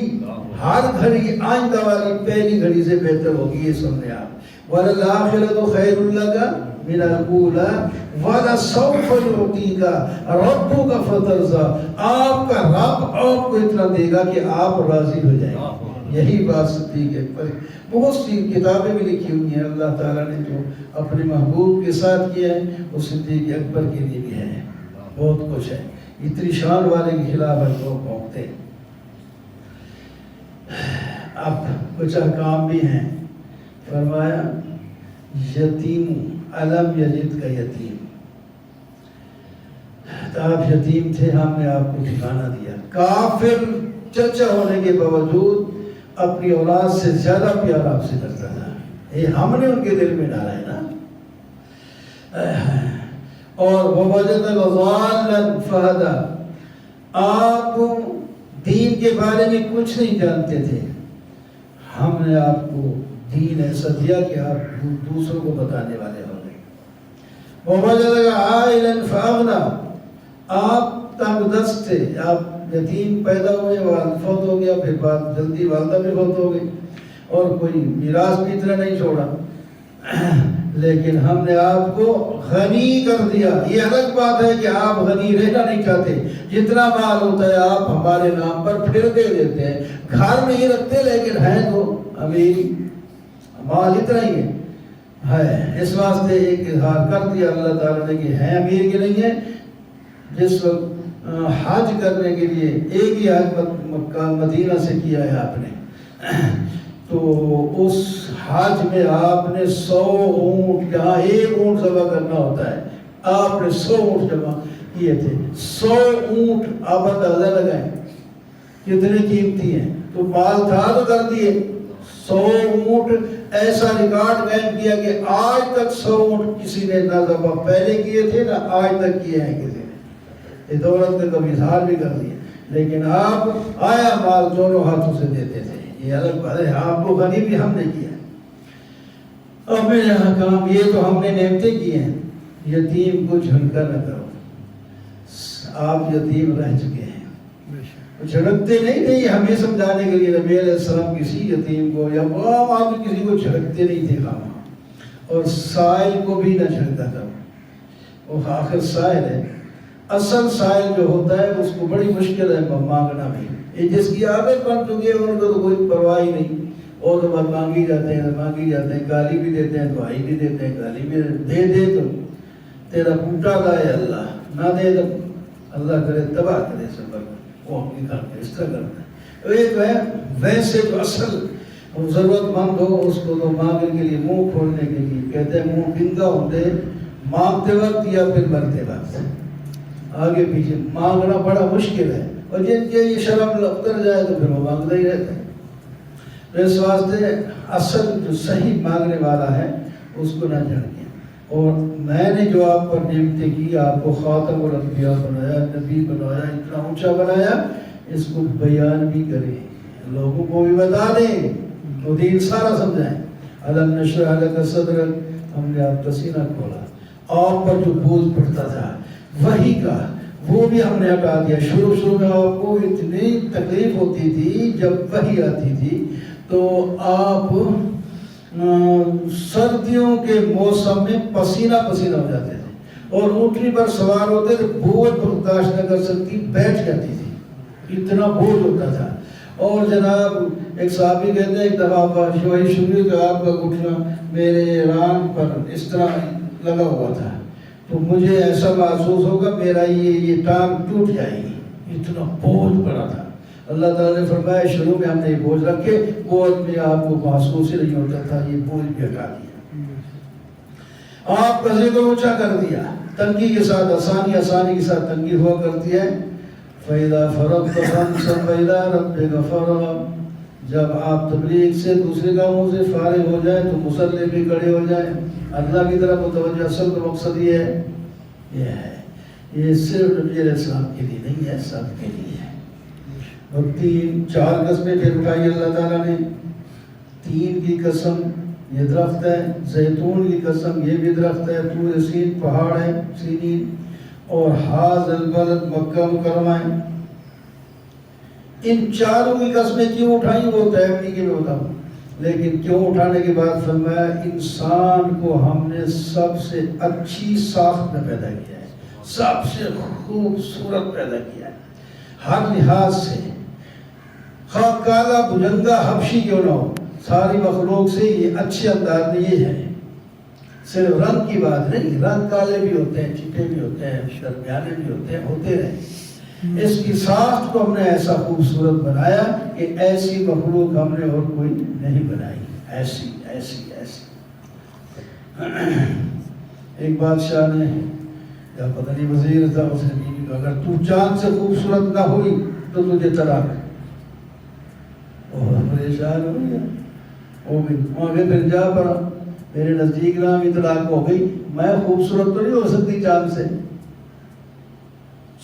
ہر گھڑی آئندہ والی پہلی گھڑی سے بہتر ہوگی، یہ سن لیں آپ۔ وَلَلْآخِرَةُ خَيْرٌ لَكَ مِنَ الْأُولَىٰ وَلَسَوْفَ يُعْطِيكَ رَبُّكَ فَتَرْضَىٰ، آپ کا رب آپ کو اتنا دے گا کہ آپ راضی ہو جائیں گے۔ یہی بات صدیق اکبر، بہت سی کتابیں بھی لکھی ہوئی ہیں اللہ تعالیٰ نے جو اپنے محبوب کے ساتھ کیا ہے، وہ صدیق اکبر کے لیے بھی ہے، بہت کچھ ہے۔ اتنی شان والے کے خلاف لوگ بھونکتے ہیں۔ اب کچھ احکام بھی ہیں، فرمایا یتیم علم یجد کا یتیم، آپ یتیم تھے ہم نے آپ کو ٹھکانہ دیا۔ کافر چچا ہونے کے باوجود اپنی اولاد سے زیادہ پیار آپ سے کرتا تھا، یہ ہم نے ان کے دل میں ڈالا ہے نا۔ اور وَوَجَدَكَ ضَالًّا فَهَدَىٰ، آپ دین کے بارے میں کچھ نہیں جانتے تھے، ہم نے آپ کو دین ایسا دیا کہ آپ دوسروں کو بتانے والے ہو گئے۔ وَوَجَدَكَ عَائِلًا فَأَغْنَىٰ، آپ تنگ دست تھے، آپ یتیم پیدا ہوئے، والد فوت ہو گیا، پھر بعد جلدی والدہ بھی فوت ہو گئی، اور کوئی میراث بھی اتنا نہیں چھوڑا، لیکن ہم نے آپ کو غنی کر دیا۔ یہ الگ بات ہے کہ آپ غنی رہنا نہیں چاہتے، جتنا مال ہوتا ہے آپ ہمارے نام پر پھر دے دیتے ہیں، گھر نہیں رکھتے لیکن ہیں تو امیر، مال اتنا ہی ہے۔ اس واسطے ایک اظہار کر دیا اللہ تعالیٰ نے کہ ہیں امیر کے نہیں ہے۔ جس وقت حج کرنے کے لیے ایک ہی حج مکہ مدینہ سے کیا ہے آپ نے، تو اس حج میں آپ نے 100 اونٹ، جہاں ایک اونٹ ذبح کرنا ہوتا ہے آپ نے 100 اونٹ جمع کیے تھے۔ 100 اونٹ آپ اندازہ لگائیں کتنے قیمتی ہیں، تو مال تھا تو کر دیے۔ 100 اونٹ ایسا ریکارڈ قائم کیا کہ آج تک 100 اونٹ کسی نے نہ ذبح پہلے کیے تھے نہ آج تک کیے ہیں کسی نے۔ یہ دولت کا کبھی اظہار بھی کر دیا، لیکن آپ آیا مال دونوں ہاتھوں سے دیتے تھے، یہ الگ بات ہے۔ آپ کو غنی بھی ہم نے کیا۔ اب میرے یہاں کام یہ تو ہم نے نعمتیں کی ہیں، یتیم کو جھنکا نہ کرو۔ آپ یتیم رہ چکے ہیں، جھڑکتے نہیں تھے، یہ ہمیں سمجھانے کے لیے نبی علیہ السلام کسی یتیم کو یا عام آدمی کسی کو جھڑکتے نہیں تھے خواہ، اور سائل کو بھی نہ جھڑکا کرو۔ وہ آخر سائل ہے، اصل سائل جو ہوتا ہے اس کو بڑی مشکل ہے مانگنا بھی۔ یہ جس کی عادت بن چکی ہے ان کو تو کوئی پرواہ ہی نہیں، اور تو بس مانگی جاتے ہیں مانگی جاتے ہیں، گالی بھی دیتے ہیں، دعائی بھی دیتے ہیں، گالی بھی دے دے تو تیرا ٹوٹا لائے اللہ، نہ دے تو اللہ کرے تباہ کرے سب، وہ اپنی کرتے اس طرح کرتے ہیں۔ ایک ہے ویسے جو اصل ضرورت مند ہو اس کو تو مانگنے کے لیے، منہ کھولنے کے لیے کہتے ہیں منہ ڈنگا ہوتے مانگتے وقت یا پھر مرتے وقت، آگے پیچھے مانگنا بڑا مشکل ہے، اور جن کے یہ شرم اتر جائے تو پھر وہ مانگتے ہی رہتے ہیں۔ اس واسطے اصل جو صحیح مانگنے والا ہے اس کو نہ جھڑکیں۔ اور میں نے جو آپ پر نعمتیں کی، آپ کو خاتم الانبیاء بنایا، نبی بنایا، اتنا اونچا بنایا، اس کو بیان بھی کریں، لوگوں کو بھی بتا دیں، تو دین سارا سمجھائیں۔ الم نشرح لک صدرک، ہم نے آپ کا سینہ کھولا، آپ پر جو بوجھ پڑتا تھا وہی کا وہ بھی ہم نے ہٹا دیا۔ شروع میں آپ کو اتنی تکلیف ہوتی تھی جب وحی آتی تھی، تو آپ سردیوں کے موسم میں پسینہ پسینہ ہو جاتے تھے، اور اونٹنی پر سوار ہوتے تو بوجھ برداشت نہ کر سکتی، بیٹھ جاتی تھی، اتنا بوجھ ہوتا تھا۔ اور جناب ایک صحابی کہتے ہیں ایک دفعہ وہی شروع کہ آپ کا گھٹنا میرے ران پر اس طرح لگا ہوا تھا، تو مجھے ایسا محسوس ہوگا میرا یہ ٹانگ ٹوٹ جائے گی، اتنا بوجھ پڑا تھا۔ اللہ تعالیٰ نے فرمایا شروع میں ہم نے یہ بوجھ رکھے، بوجھ میں آپ کو محسوس ہی نہیں ہوتا تھا، یہ بوجھ بھی ہٹا دیا، آپ کا ذکر اونچا کر دیا، تنگی کے ساتھ آسانی، آسانی کے ساتھ تنگی ہوا کرتی ہے۔ فَإِذَا فَرَغْتَ فَانصَبْ إِلَىٰ رَبِّكَ فَارْغَب، جب آپ تبلیغ سے دوسرے کاموں سے فارغ ہو جائیں تو مصلی بھی کھڑے ہو جائیں، اللہ کی طرف متوجہ۔ اصل تو مقصد یہ ہے، یہ صرف نبی علیہ السلام کے لیے نہیں ہے، سب کے لیے ہے۔ اور 4 قسمیں پھر اٹھائی اللہ تعالیٰ نے۔ 3 کی قسم یہ درخت ہے، زیتون کی قسم یہ بھی درخت ہے، طور سین پہاڑ ہے سینین، اور ھذا البلد مکہ مکرمہ ہے۔ ان 4 کی قسمیں کیوں اٹھائیں وہ تیمنی کے میں بتاؤں، لیکن کیوں اٹھانے کے بعد فرمایا انسان کو ہم نے سب سے اچھی ساخت میں پیدا کیا ہے، سب سے خوبصورت پیدا کیا ہے ہر لحاظ سے، خواہ کالا بجنگا حبشی کیوں نہ ہو، ساری مخلوق سے یہ اچھے انداز میں یہ ہے۔ صرف رنگ کی بات نہیں، رنگ کالے بھی ہوتے ہیں، چٹے بھی ہوتے ہیں، درمیانے بھی ہوتے ہیں، ہوتے رہے۔ اس کی ساخت کو ہم نے ایسا خوبصورت بنایا کہ ایسی مخلوق ہم نے اور کوئی نہیں بنائی، ایسی ایسی ایسی۔ ایک بادشاہ نے یا پتہ نہیں وزیر تھا، اس نے بیوی کو اگر تو چاند سے خوبصورت نہ ہوئی تو تجھے طلاق۔ اور پریشان ہو گیا، وہ بھی آگے پھر جا پڑا، میرے نزدیک نہ بھی طلاق ہو گئی، میں خوبصورت تو نہیں ہو سکتی چاند سے،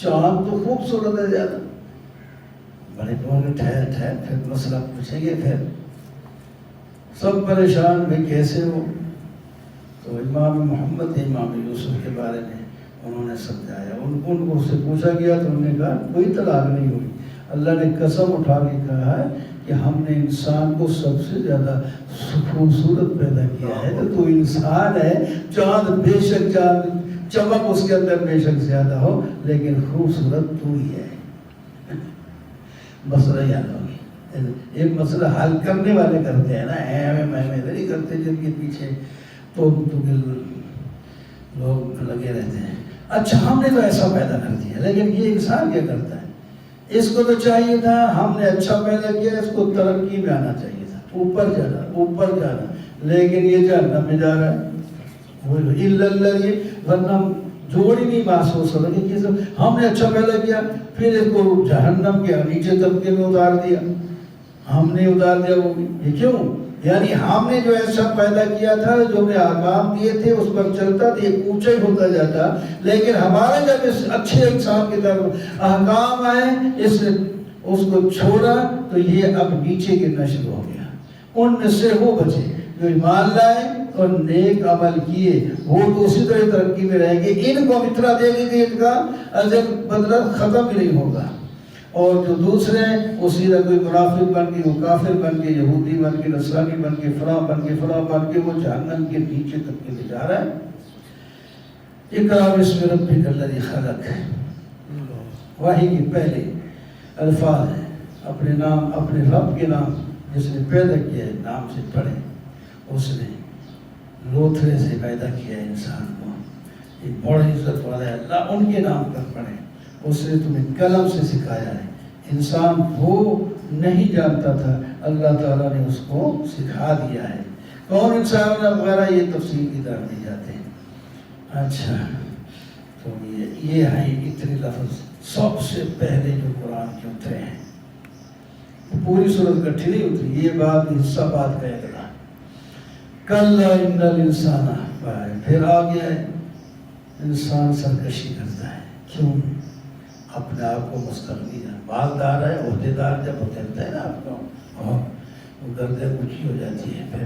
چاند تو خوبصورت ہے زیادہ۔ بڑے بولے ٹھہر پھر مسئلہ پوچھیں گے، پھر سب پریشان میں کیسے ہو، تو امام محمد امام یوسف کے بارے میں انہوں نے سمجھایا، ان کو سے پوچھا گیا تو انہوں نے کہا کوئی طلاق نہیں ہوئی۔ اللہ نے قسم اٹھا کے کہا ہے کہ ہم نے انسان کو سب سے زیادہ خوبصورت پیدا کیا ہے، تو انسان ہے، چاند بے شک چاند چمک اس کے اندر بے شک زیادہ ہو، لیکن خوبصورت تو ہی ہے۔ مسئلہ یاد ہوگی، ایک مسئلہ حل کرنے والے کرتے ہیں نا، میں نہیں کرتے جن کے پیچھے تو لوگ لگے رہتے ہیں۔ اچھا ہم نے تو ایسا پیدا کر دیا، لیکن یہ انسان کیا کرتا ہے؟ اس کو تو چاہیے تھا، ہم نے اچھا پیدا کیا، اس کو ترقی میں آنا چاہیے تھا، اوپر جانا، لیکن یہ جہنم میں جا رہا ہے۔ یہ ورنہ جوڑ ہی نہیں محسوس ہوتا کہ ہم نے اچھا پیدا کیا، پھر اس کو جہنم کے نیچے طبقے میں اتار دیا، ہم نے اتار دیا وہ بھی۔ یہ کیوں؟ یعنی ہم نے جو ایسا پیدا کیا تھا، جو ہمیں احکام دیے تھے اس پر چلتا تھا، یہ اونچا ہی ہوتا جاتا، لیکن ہمارے جب اس اچھے انسان کی طرف احکام آئے، اس کو چھوڑا تو یہ اب نیچے گرنا شروع ہو گیا۔ ان میں سے وہ بچے جو ایمان لائے اور نیک عمل کیے، وہ تو اسی طرح ترقی میں رہیں گے۔ ان کو اتنا دے گی کہ ان کا اجر بدلہ ختم ہی نہیں ہوگا، اور جو دوسرے وہ سیدھا کوئی منافق بن کے، وہ کافر بن کے، یہودی بن کے، نصرانی بن کے، فلاں بن کے وہ جہنم کے نیچے تک کے لے جا رہا ہے۔ اقرأ باسم ربک الذی خلق، وحی کے پہلے الفاظ ہیں، اپنے نام، اپنے رب کے نام جس نے پیدا کیا ہے نام سے پڑھیں۔ اس نے لوتھڑے سے پیدا کیا انسان کو، ایک بڑا عزت والا ہے اللہ، ان کے نام پر پڑھیں۔ اس نے تمہیں قلم سے سکھایا ہے، انسان وہ نہیں جانتا تھا، اللہ تعالیٰ نے اس کو سکھا دیا ہے۔ کون انسان وغیرہ یہ تفصیل کی طرف نہیں جاتے ہیں۔ اچھا تو یہ ہیں اتنے لفظ سب سے پہلے جو قرآن کے اترے ہیں، پوری صورت کٹھی نہیں اتری، یہ بات حصہ بات کا اقرار۔ کلا ان الانسان، پھر آ گیا ہے انسان سرکشی کرتا ہے، کیوں؟ اپنے آپ کو مستقبی ہے، مالدار ہے، عہدیدار جب ہوتا ہے نا آپ کو، اور وہ گردن اونچی ہو جاتی ہے، پھر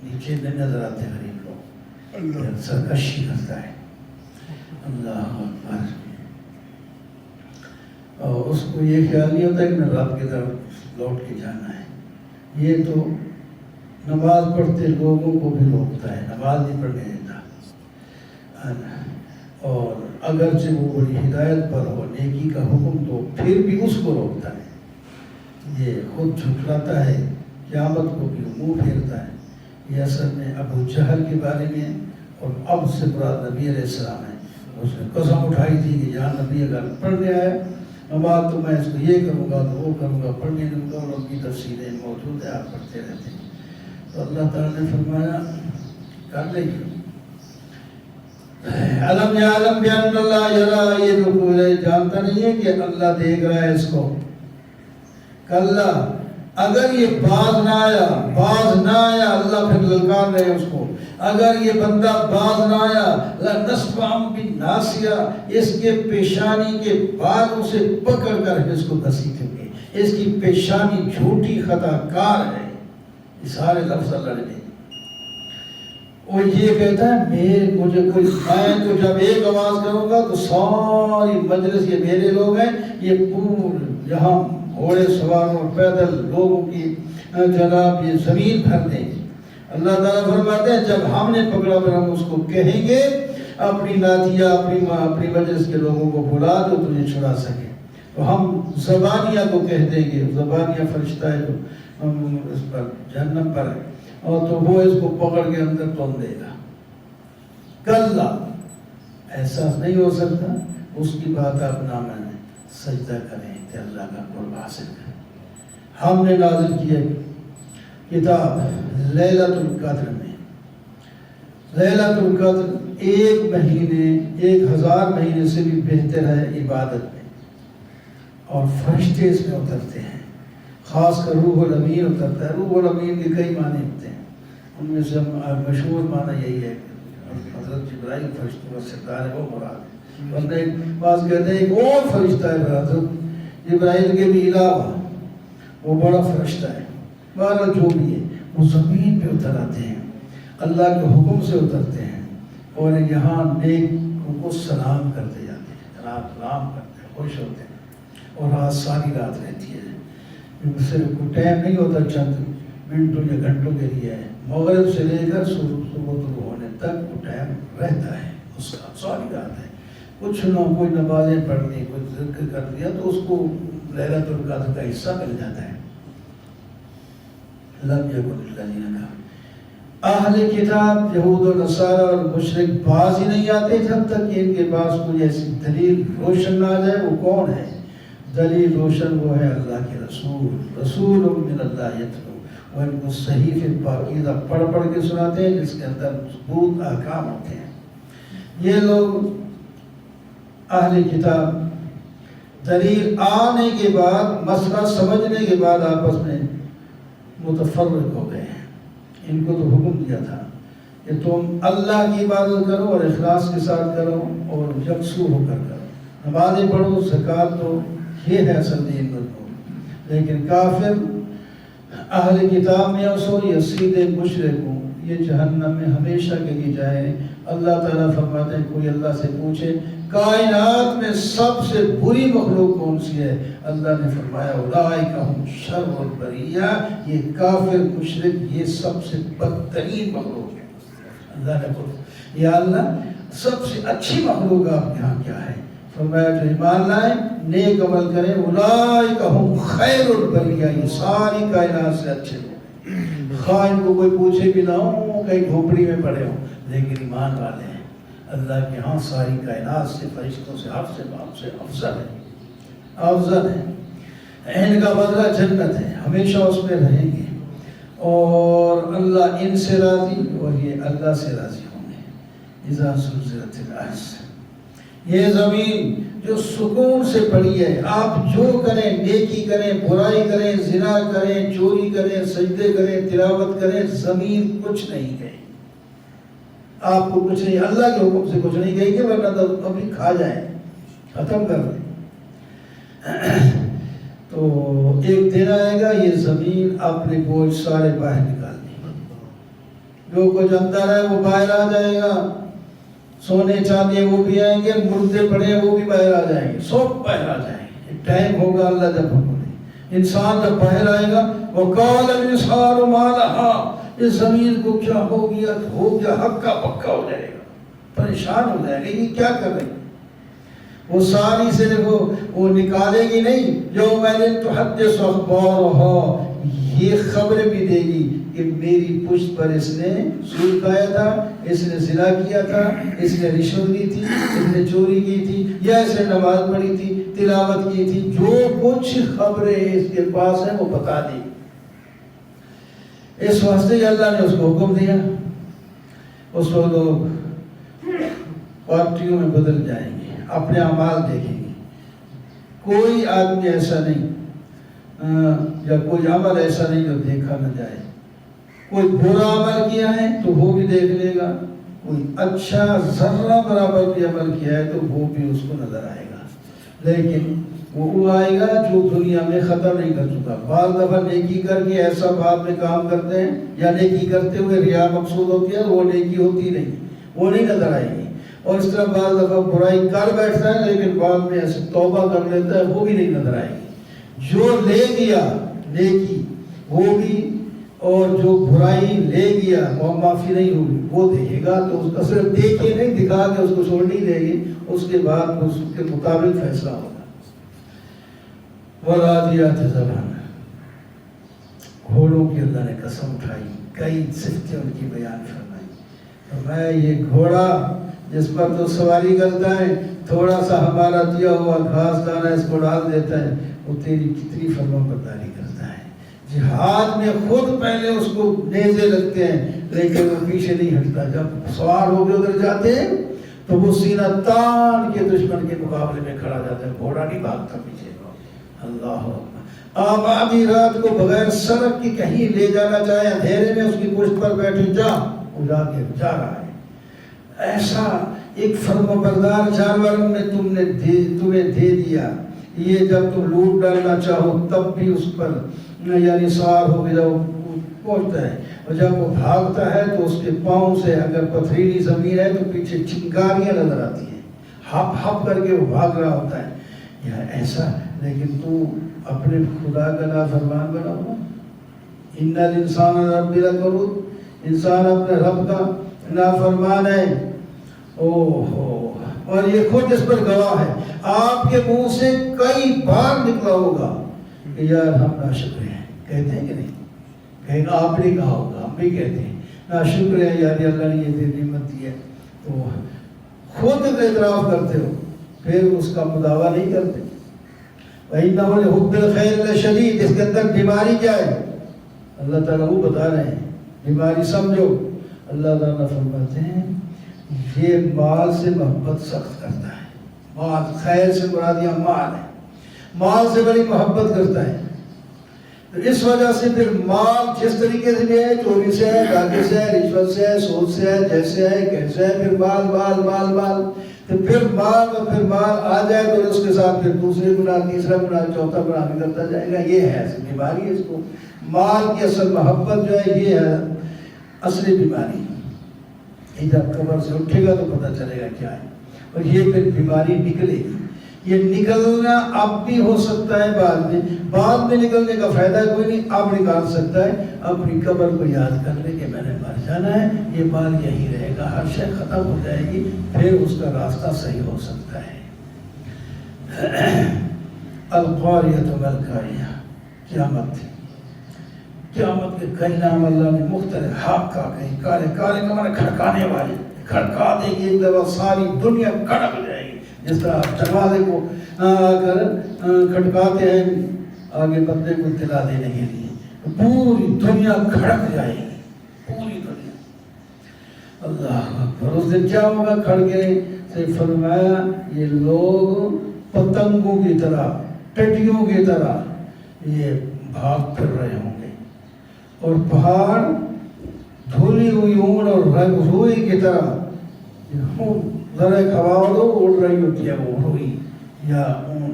نیچے نہیں نظر آتے غریب لوگ، سرکشی کرتا ہے۔ اللہ اکبر۔ اور اس کو یہ خیال نہیں ہوتا کہ میں رب کی طرف لوٹ کے جانا ہے۔ یہ تو نماز پڑھتے لوگوں کو بھی روکتا ہے، نماز نہیں پڑھنے دیتا، اور اگرچہ وہ بڑی ہدایت پر ہو، نیکی کا حکم تو پھر بھی اس کو روکتا ہے۔ یہ خود جھٹلاتا ہے، قیامت کو بھی منہ پھیرتا ہے۔ یہ اصل میں ابو جہل کے بارے میں، اور اب سے مراد نبی علیہ السلام ہے۔ اس نے قسم اٹھائی تھی کہ جہاں نبی اگر پڑھنے آئے نماز تو میں اس کو یہ کروں گا تو وہ کروں گا، پڑھنے دوں گا، اور ان کی تفصیلیں موجود ہیں، آپ پڑھتے رہتے ہیں۔ تو اللہ تعالیٰ نے فرمایا کر لیں گے۔ علم یعلم بان اللہ یری، یہ جو جانتا نہیں ہے کہ اللہ دیکھ رہا ہے اس کو۔ کلا، اگر یہ باز نہ آیا اللہ پھر للکار رہے اس کو، اگر یہ بندہ باز نہ آیا لنسفعا بالناصیہ، اس کے پیشانی کے بالوں سے پکڑ کر اس کو گھسیٹیں گے، اس کی پیشانی جھوٹی خطا کار ہے۔ یہ سارے لفظ اللہ نے، وہ یہ کہتا ہے مجھے کوئی، میں تو جب ایک آواز کروں گا تو ساری مجلس، یہ میرے لوگ ہیں، یہ پورے یہاں گھوڑے سواروں اور پیدل لوگوں کی جناب یہ زمین بھر دیں گے۔ اللہ تعالیٰ فرماتے ہیں جب ہم نے پکڑا پھر ہم اس کو کہیں گے اپنی ناتیہ، اپنی مجلس کے لوگوں کو بلا دو تجھے چھڑا سکے، تو ہم زبانیہ کو کہہ دیں گے، زبانیہ فرشتہ ہے جو اس پر جہنم پر ہے، اور تو وہ اس کو پکڑ کے اندر تول دے گا۔ کلا، ایسا نہیں ہو سکتا، اس کی بات آپ نہ مانیں، سجدہ کریں کہ اللہ کا قرب حاصل کریں۔ ہم نے نازل کیا کتاب لیلۃ القدر میں، لیلۃ القدر ایک مہینے، 1000 مہینے سے بھی بہتر ہے عبادت میں، اور فرشتے اس میں اترتے ہیں، خاص کر روح الامین اترتا ہے۔ روح الامین کے کئی معنی ہوتے ہیں، ان میں سے مشہور معنی یہی ہے کہ حضرت جبرائیل فرشتوں کا سردار ہے، وہ مراد ہے۔ ورنہ ایک بعض کہتے ہیں ایک اور فرشتہ ہے حضرت جبرائیل کے بھی علاوہ، وہ بڑا فرشتہ ہے۔ بہرحال جو بھی ہے وہ زمین پہ اتر آتے ہیں، اللہ کے حکم سے اترتے ہیں، اور یہاں نیک کو سلام کرتے جاتے ہیں، جناب سلام کرتے ہیں، خوش ہوتے ہیں، اور رات ساری رات رہتی ہے، صرف کوئی ٹائم نہیں ہوتا، چند منٹوں یا گھنٹوں کے لیے ہے، مغرب سے لے کر صبح طلوع ہونے تک وہ ٹائم رہتا ہے، اس کا ساری رات ہے۔ کچھ نہ کوئی نمازیں پڑھنی، کوئی ذکر کر دیا تو اس کو لیلۃ القدر کا حصہ مل جاتا ہے۔ لم یکن الذین کفروا، اہل کتاب یہود و نصارہ اور مشرک باز ہی نہیں آتے جب تک کہ ان کے پاس کوئی ایسی دلیل روشن نہ آ جائے۔ وہ کون ہے دلیل روشن؟ وہ ہے اللہ کے رسول من اللہ یتلو، وہ ان کو صحیح پاکیزہ پڑھ کے سناتے ہیں جس کے اندر مضبوط احکام ہوتے ہیں۔ یہ لوگ اہل کتاب دلیل آنے کے بعد، مسئلہ سمجھنے کے بعد آپس میں متفرق ہو گئے ہیں۔ ان کو تو حکم دیا تھا کہ تم اللہ کی عبادت کرو اور اخلاص کے ساتھ کرو اور یکسو ہو کر کرو، نمازیں پڑھو، زکوٰۃ دو، یہ ہے اصل دین مضبوط۔ لیکن کافر اہل کتاب میں ہو یا سیدھے مشرک ہوں، یہ جہنم میں ہمیشہ کے لیے جائیں۔ اللہ تعالیٰ فرماتے ہیں کوئی اللہ سے پوچھے کائنات میں سب سے بری مخلوق کون سی ہے؟ اللہ نے فرمایا اولئک هم شر البریہ، یہ کافر مشرک یہ سب سے بدترین مخلوق ہے۔ اللہ نے فرمایا یا اللہ سب سے اچھی مخلوق آپ کے ہاں کیا ہے؟ فرمایا جو ایمان لائیں، نیک عمل کریں، اولئک هم خیر البریہ، یہ ساری کائنات سے اچھے لوگ۔ خواہ ان کو کوئی پوچھے بھی نہ ہو، کہیں جھوپڑی میں پڑے ہوں، لیکن ایمان والے ہیں، اللہ کے ہاں ساری کائنات سے، فرشتوں سے، ہر سے باپ سے افضل ہے۔ ان کا بدلہ جنت ہے، ہمیشہ اس میں رہیں گے، اور اللہ ان سے راضی اور یہ اللہ سے راضی ہوں گے۔ اذا زلزلت الارض، یہ زمین جو سکون سے پڑی ہے، آپ جو کریں، نیکی کریں، برائی کریں، زنا کریں، چوری کریں، سجدے کریں، تلاوت کریں، زمین کچھ نہیں کہے، آپ کو کچھ نہیں، اللہ کے حکم سے کچھ نہیں کہے گی، ورنہ تو ابھی کھا جائیں، ختم کر دیں۔ تو ایک دن آئے گا یہ زمین اپنے بوجھ سارے باہر نکال دے گی، جو کچھ اندر ہے وہ باہر آ جائے گا، سونے چاندی وہ بھی آئیں گے، مردے پڑے ہیں وہ بھی باہر آ جائیں گے، سب باہر آ جائیں گے۔ ایک ٹائم ہوگا اللہ جب حکم دے، انسان جب باہر آئے گا، وَقَالَ الْإِنسَانُ مَا لَهَا، اس زمین کو کیا ہو گیا، ہکا پکا ہو جائے گا، پریشان ہو جائے گا، یہ کیا کر رہے ہیں؟ وہ ساری صرف وہ نکالے گی نہیں، یومئذ تحدث اخبارها، یہ خبر بھی دے گی کہ میری پشت پر اس نے سود کھایا تھا، اس نے زنا کیا تھا، اس نے رشوت دی تھی، اس نے چوری کی تھی، یا اس نے نماز پڑھی تھی، تلاوت کی تھی، جو کچھ خبریں اس کے پاس ہیں وہ بتا دی۔ اس واسطے اللہ نے اس کو حکم دیا، اس کو لوگ پارٹیوں میں بدل جائیں گے، اپنے اعمال دیکھیں گے، کوئی آدمی ایسا نہیں یا کوئی عمل ایسا نہیں جو دیکھا نہ جائے، کوئی برا عمل کیا ہے تو وہ بھی دیکھ لے گا، کوئی اچھا ذرہ برابر بھی عمل کیا ہے تو وہ بھی اس کو نظر آئے گا، لیکن وہ آئے گا جو دنیا میں ختم نہیں کر چکا۔ بعض دفعہ نیکی کر کے ایسا بعد میں کام کرتے ہیں، یا نیکی کرتے ہوئے ریا مقصود ہوتی ہے، وہ نیکی ہوتی نہیں، وہ نہیں نظر آئے گی، اور اس طرح بعض دفعہ برائی کر بیٹھتا ہے لیکن بعد میں ایسے توبہ کر لیتا ہے، وہ بھی نہیں نظر آئے گی۔ جو لے گیا نیکی وہ بھی، اور جو برائی لے گیا وہ معافی نہیں ہوگی، وہ دیکھے گا تو اس کا صرف دیکھے نہیں، دکھا کے اس کو چھوڑ نہیں دے گی، اس کے بعد اس کے مطابق فیصلہ ہوگا۔ وَالْعَادِيَاتِ ضَبْحًا، گھوڑوں کی اللہ نے قسم اٹھائی، کئی صفتیں ان کی بیان فرمائی۔ یہ گھوڑا جس پر تو سواری کرتا ہے، تھوڑا سا ہمارا دیا ہوا گھاس دانا اس کو ڈال دیتا ہے، وہ تیری کتنی فرما برداری کرتا ہے۔ جہاد میں خود پہلے اس کو نیزے لگتے ہیں لیکن وہ پیچھے نہیں ہٹتا، جب سوار ہو کے ادھر جاتے ہیں تو وہ سینہ تان کے دشمن کے مقابلے میں کھڑا جاتا ہے، گھوڑا نہیں بھاگتا پیچھے۔ اللہ آپ آدھی رات کو بغیر سڑک کی کہیں لے جانا چاہے، اندھیرے میں اس کی پشت پر بیٹھے، جا، وہ جا کے جا رہا ہے۔ ایسا ایک فرما بردار جانور نے تمہیں دے دیا، یہ جب تم لوٹ ڈالنا چاہو تب بھی اس پر یعنی سوار ہو کے جاؤ پہنچتا ہے۔ اور جب وہ بھاگتا ہے تو اس کے پاؤں سے اگر پتھریلی زمین ہے تو پیچھے چنگاریاں نظر آتی ہیں، ہپ ہپ کر کے وہ بھاگ رہا ہوتا ہے یا ایسا. لیکن تو اپنے خدا کا نافرمان بنا ہوا. ان الانسان رب لکنود، انسان اپنے رب کا نافرمان ہے. اوہ، اور یہ خود اس پر گواہ ہے. آپ کے منہ سے کئی بار نکلا ہوگا کہ یار ہم ناشکر ہیں. کہتے ہیں کہ نہیں؟ کہیں گا آپ نے کہا ہوگا، ہم بھی کہتے ہیں ناشکر ہے یار اللہ نے یہ نعمت دی ہے. تو خود اعتراف کرتے ہو پھر اس کا مداوع نہیں کرتے. وَإِنَّهُ لِحُبِّ الْخَيْرِ لَشَدِيدٌ، اس کے اندر بیماری کیا ہے اللہ تعالیٰ وہ بتا رہے ہیں. بیماری سمجھو. اللہ تعالیٰ فرماتے ہیں یہ مال سے محبت سخت کرتا ہے. مال، خیر سے مراد یہاں مال ہے، مال سے بڑی محبت کرتا ہے. تو اس وجہ سے پھر مال جس طریقے سے بھی ہے، چوری سے ہے، ڈاکے سے ہے، رشوت سے ہے، سود سے ہے، جیسے ہے کیسے ہے، پھر مال مال مال مال. تو پھر مال اور پھر مال آ جائے تو اس کے ساتھ پھر دوسرے گناہ، تیسرا گناہ، چوتھا گناہ بھی کرتا جائے گا. یہ ہے اصل بیماری. اس کو مال کی اصل محبت جو ہے یہ ہے اصلی بیماری. یہ جب قبر سے اٹھے گا تو پتہ چلے گا کیا ہے. اور یہ پھر بیماری نکلے گی. یہ نکلنا اب بھی ہو سکتا ہے، بعد میں نکلنے کا فائدہ کوئی نہیں. اب نکال سکتا ہے اپنی قبر کو یاد کر لے کہ میں نے مر جانا ہے، یہ مال یہی رہے گا، ہر شے ختم ہو جائے گی، پھر اس کا راستہ صحیح ہو سکتا ہے. القاریۃ ما القاریہ، قیامت. قیامت کے کئی نام اللہ نے مختلف، حاقہ کہیں کالے، کالے کا معنی کھڑکانے والے، کھڑکا دے گی ایک دفعہ ساری دنیا کھڑک جائے گی. جس طرح دروازے کو کر کھٹکاتے ہیں آگے بندے کو اطلاع دینے کے لیے، پوری دنیا کھڑک جائے گی، پوری دنیا. اللہ اکبر. اس دن کیا ہوگا؟ کھڑکے سے فرمایا یہ لوگ پتنگوں کی طرح، ٹڈیوں کی طرح یہ بھاگ پھر رہے ہوں گے، اور پہاڑ دھولی ہوئی اون اور رنگ روئی کی طرح ذرا ایک ہوا ہو تو اڑ رہی ہوتی ہے وہ روئی یا اون.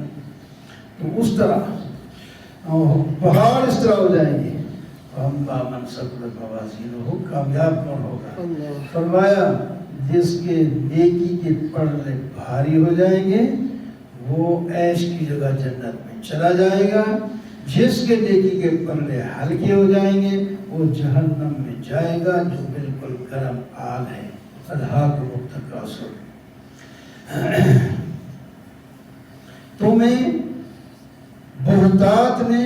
تو اس طرح پہاڑ اس طرح ہو جائیں گے. اما من ثقلت موازینہ، کامیاب کون ہوگا؟ فرمایا جس کے نیکی کے پلڑے بھاری ہو جائیں گے وہ عیش کی جگہ جنت میں چلا جائے گا. جس کے نیکی کے پلڑے ہلکے ہو جائیں گے وہ جہنم میں جائے گا جو بالکل گرم آگ ہے. الہاکم التکاثر. تمہیں بہتات نے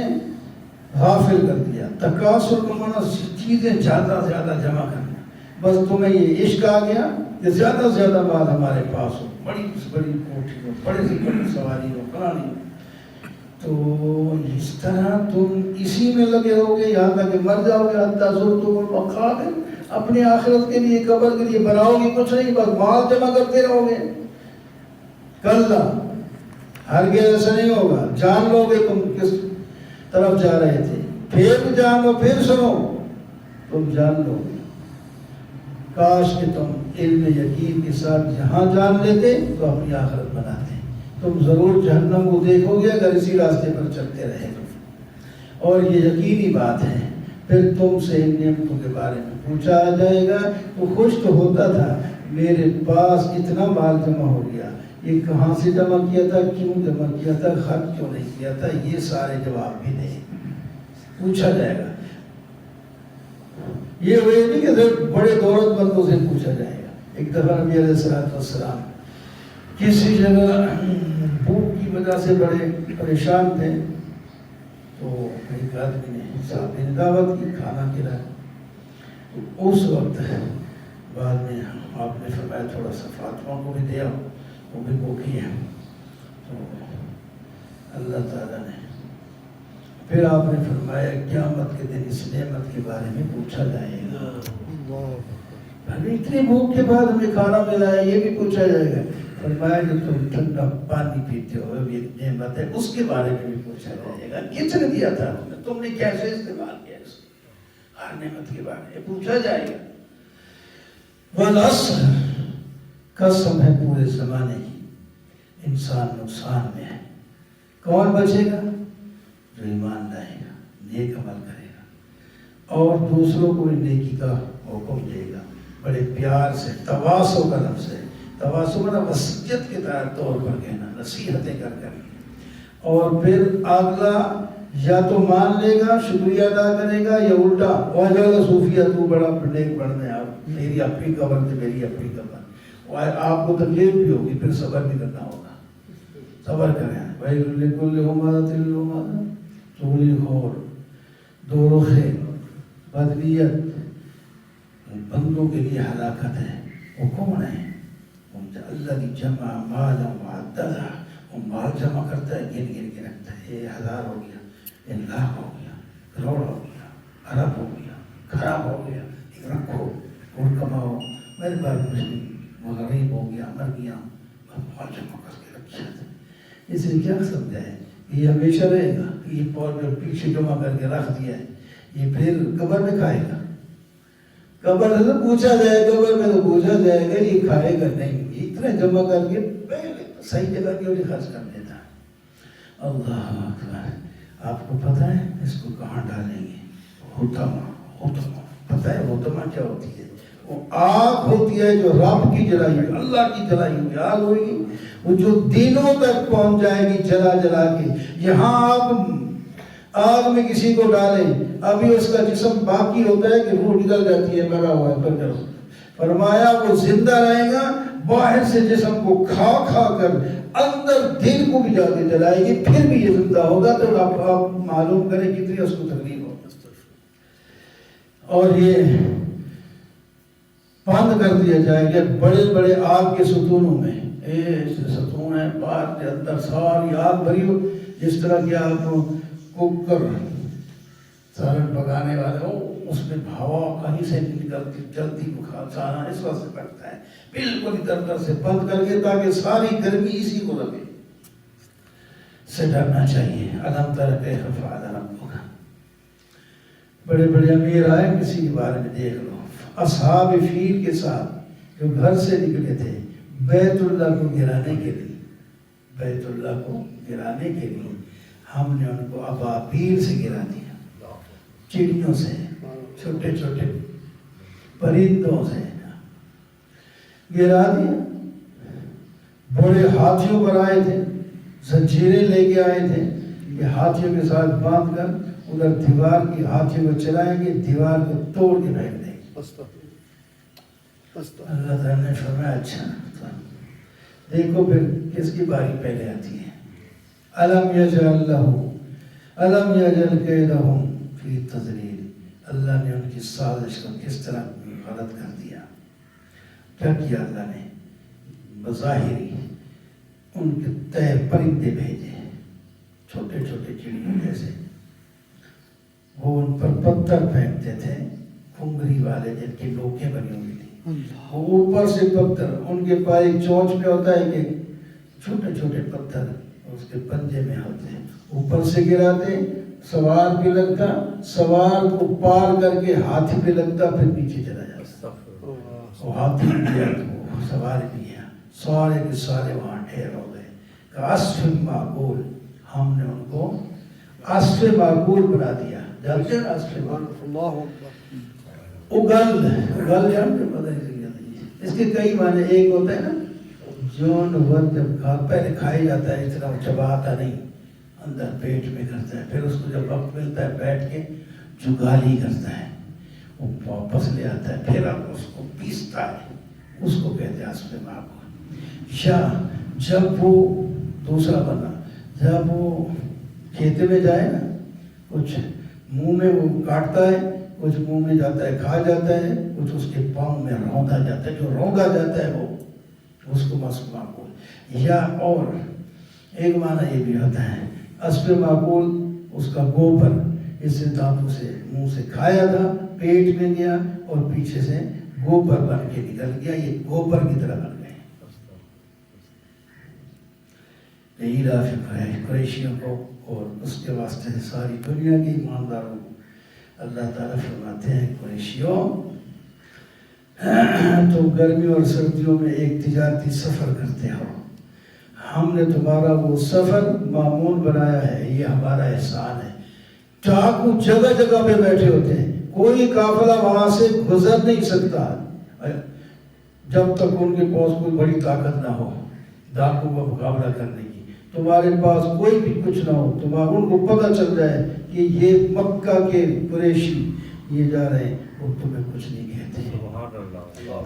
غافل کر دیا. تکاثر کا معنی چیزیں زیادہ زیادہ جمع کرنا. بس تمہیں یہ عشق آ گیا کہ زیادہ سے زیادہ مال ہمارے پاس ہو، بڑی سے بڑی کوٹھی ہو، بڑی سے بڑی سواری ہو، پرانی ہو. تو اس طرح تم اسی میں لگے ہوگے یہاں تک کہ مر جاؤ گے. حتیٰ زرتم المقابر، اپنی آخرت کے لیے، قبر کے لیے بناؤ گے کچھ نہیں، بس مال جمع کرتے رہو گے. کلا، ہرگز ایسا نہیں ہوگا. جان لو گے تم کس طرف جا رہے تھے، پھر جان لو، پھر سنو، تم جان لو گے. کاش کہ تم علم یقین کے ساتھ جہاں جان لیتے تو اپنی آخرت بناتے. تم ضرور جہنم کو دیکھو گے اگر اسی راستے پر چلتے رہے تو. اور یہ یقینی بات ہے. پھر تم سے ان نعمتوں کے بارے میں پوچھا جائے گا. تو خوش تو ہوتا تھا میرے پاس اتنا مال جمع ہو گیا، یہ کہاں سے جمع کیا تھا، کیوں جمع کیا تھا، خرچ کیوں نہیں کیا تھا. یہ سارے جواب بھی نہیں پوچھا جائے گا. یہ وہی نہیں کہ صرف بڑے دولت مندوں سے پوچھا جائے گا. ایک دفعہ نبی علیہ السلام کسی جگہ بھوک کی وجہ سے بڑے پریشان تھے. تو ایک آدمی نے صاحب نے دعوت کی، کھانا کھلایا. اس وقت بعد میں آپ نے فرمایا تھوڑا سا فاطمہ کو بھی دیا، وہ بھی بھوکی ہے. تو اللہ تعالیٰ نے پھر آپ نے فرمایا قیامت کے دن اس نعمت کے بارے میں پوچھا جائے گا. اتنی بھوک کے بعد ہمیں کھانا ملا ہے، یہ بھی پوچھا جائے گا. فرمایا کہ تم ٹھنڈا پانی پیتے ہو یہ نعمت ہے، اس کے بارے میں بھی پوچھا جائے گا. کس نے دیا تھا تم نے کیسے استعمال کیا اس کو، ہر نعمت کے بارے میں پوچھا جائے گا. والعصر، قسم ہے پورے زمانے کی، انسان نقصان میں ہے. کون بچے گا؟ جو ایمان لائے گا، نیک عمل کرے گا. اور دوسروں کو بھی نیکی کا حکم دے گا، بڑے پیار سے۔ تواصو کا لفظ ہے، تواصو کا وصیت کے طور پر کہنا، نصیحتیں کر کر۔ اور پھر اگلا یا تو مان لے گا، شکریہ ادا کرے گا، یا الٹا ہو جائے گا صوفیہ تو بڑا نیک بڑھنے، آپ میری اپنی قبر تھے، میری اپنی قبر، اور آپ کو تکلیف بھی ہوگی، پھر صبر بھی کرنا ہوگا۔ صبر کریں۔ وَيْلٌ لِكُلِّ هُمَزَةٍ لُمَزَةٍ، چغلی خور، دو رخے، بدویت، بندوں کے لیے ہلاکت ہے۔ وہ کون ہے؟ الذی جمع مالا وعددہ، وہ مال جمع کرتا ہے، گن گن کے رکھتا ہے، یہ 1000 ہو گیا، یہ لاکھ ہو گیا، کروڑ ہو گیا، ارب ہو گیا، خراب ہو گیا، ایک رکھو اور کماؤ، میرے پاس کچھ نہیں، وہ غریب ہو گیا، مر گیا، مال جمع کر کے رکھا تھا۔ اس نے کیا سمجھا ہے؟ یہ ہمیشہ رہے گا، یہ پور میں پیچھے جمع کر کے رکھ دیا ہے، یہ پھر قبر میں کھائے گا؟ قبر سے پوچھا جائے، قبر میں تو پوچھا جائے گا، یہ کھائے گا نہیں، اتنا جمع کر کے پہلے صحیح جگہ کے لیے خرچ کر دیتا ہے۔ اللہ اکبر۔ آپ کو پتہ ہے اس کو کہاں ڈالیں گے؟ ہوتما، پتہ ہے ہوتما کیا ہوتی ہے؟ وہ آگ ہوتی ہے جو رب کی جلائی ہوئی، اللہ کی جلائی ہوئی آگ ہوگی، وہ جو دینوں تک پہنچ جائے گی جلا جلا کے۔ یہاں آپ آگ میں کسی کو ڈالیں، ابھی اس کا جسم باقی ہوتا ہے کہ روح نکل جاتی ہے، مرا ہوا ہے، پر کرو۔ فرمایا وہ زندہ رہے گا، باہر سے جسم کو کھا کھا کر اندر دل کو بھی جا کے جلائے گی، پھر بھی یہ زندہ ہوگا۔ تو آپ معلوم کریں کتنی اس کو تکلیف ہوگی۔ اور یہ بند کر دیا جائے گا بڑے بڑے آگ کے ستونوں میں، ستون ہے باہر کے اندر ساری آگ بھری ہو، جس طرح کہ آپ کوکر سالن پکانے والے ہو، اس میں ہوا کہیں سے نہیں نکلتی، جلدی بخار سارا اس وقت سے پڑتا ہے، بالکل ادھر سے بند کر کے تاکہ ساری گرمی اسی کو لگے۔ سے ڈرنا چاہیے۔ الم تر کیف فعل ربک، بڑے بڑے امیر آئے، کسی کے بارے میں دیکھ لو، اصحاب فیل کے ساتھ جو گھر سے نکلے تھے بیت اللہ کو گرانے کے لیے، بیت اللہ کو گرانے کے لیے ہم نے ان کو ابابیل سے گرا دیا، چڑیوں سے، چھوٹے چھوٹے پرندوں سے گرا دیا۔ بڑے ہاتھیوں پر آئے تھے، زنجیریں لے کے آئے تھے، یہ ہاتھیوں کے ساتھ باندھ کر ادھر دیوار کی ہاتھیوں کو چلائیں گے، دیوار کو توڑ کے پھینک دیں گے۔ اللہ تعالیٰ نے فرمایا اچھا دیکھو پھر کس کی باری پہلے آتی ہے۔ الم یجعل الم یجعل کیدہم فی تضلیل، اللہ نے ان کی سازش کو کس طرح غلط کر دیا۔ کیا کیا اللہ نے؟ بظاہری ان کے تہ پرندے بھیجے، چھوٹے چھوٹے چڑیوں جیسے، وہ ان پر پتھر پھینکتے تھے، کھنگری والے جن کی نوکیں بنی ہوئی تھی، وہ اوپر سے پتھر، ان کے پاس ایک چونچ میں ہوتا ہے کہ چھوٹے چھوٹے پتھر اس کے پنجے میں ہوتے ہیں، اوپر سے گراتے، سوار پہ لگتا، سوار کو پار کر کے ہاتھی پہ لگتا، پھر پیچھے چلا جاتا، وہ ہاتھی بھی گیا تو سوار بھی گیا، سارے کے سارے وہاں ڈھیر ہو گئے۔ عصف معقول، ہم نے ان کو عصف معقول بنا دیا۔ جانتے ہیں عصف معقول؟ اگل جانتے ہیں؟ اس کے کئی معنی، ایک ہوتا ہے نا جون ورد، جب پہلے کھائی جاتا ہے اتنا چباتا نہیں، اندر پیٹ میں کرتا ہے، پھر اس کو جب وقت ملتا ہے بیٹھ کے جگالی کرتا ہے، وہ واپس لے آتا ہے، پھر اب اس کو پیستا ہے، اس کو کہتے ہیں عصف معقول۔ یا جب وہ دوسرا بنا، جب وہ کھیتے میں جائے نا، کچھ منہ میں وہ کاٹتا ہے، کچھ منہ میں جاتا ہے کھا جاتا ہے، کچھ اس کے پاؤں میں روندا جاتا ہے، جو روندا جاتا ہے وہ اس کو عصف معقول۔ یا اور ایک معنی یہ بھی ہوتا ہے عصف معقول، اس کا گوبر، اس سے دانتوں سے منہ سے کھایا تھا، پیٹ میں گیا اور پیچھے سے گوبر بن کے نکل گیا، یہ گوبر کی طرح بن گئے۔ قریشیوں کو اور اس کے واسطے ساری دنیا کے ایمانداروں کو اللہ تعالیٰ فرماتے ہیں قریشیوں تو گرمی اور سردیوں میں ایک تجارتی سفر کرتے ہو، ہم نے تمہارا وہ سفر معمول بنایا ہے، یہ ہمارا احسان ہے۔ ڈاکو جگہ جگہ پہ بیٹھے ہوتے ہیں، کوئی قافلہ وہاں سے گزر نہیں سکتا جب تک ان کے پاس کوئی بڑی طاقت نہ ہو ڈاکو کا مقابلہ کرنے کی. تمہارے پاس کوئی بھی کچھ نہ ہو، ان کو پتہ چل جائے کہ یہ مکہ کے قریشی یہ جا رہے ہیں، وہ تمہیں کچھ نہیں کہتے،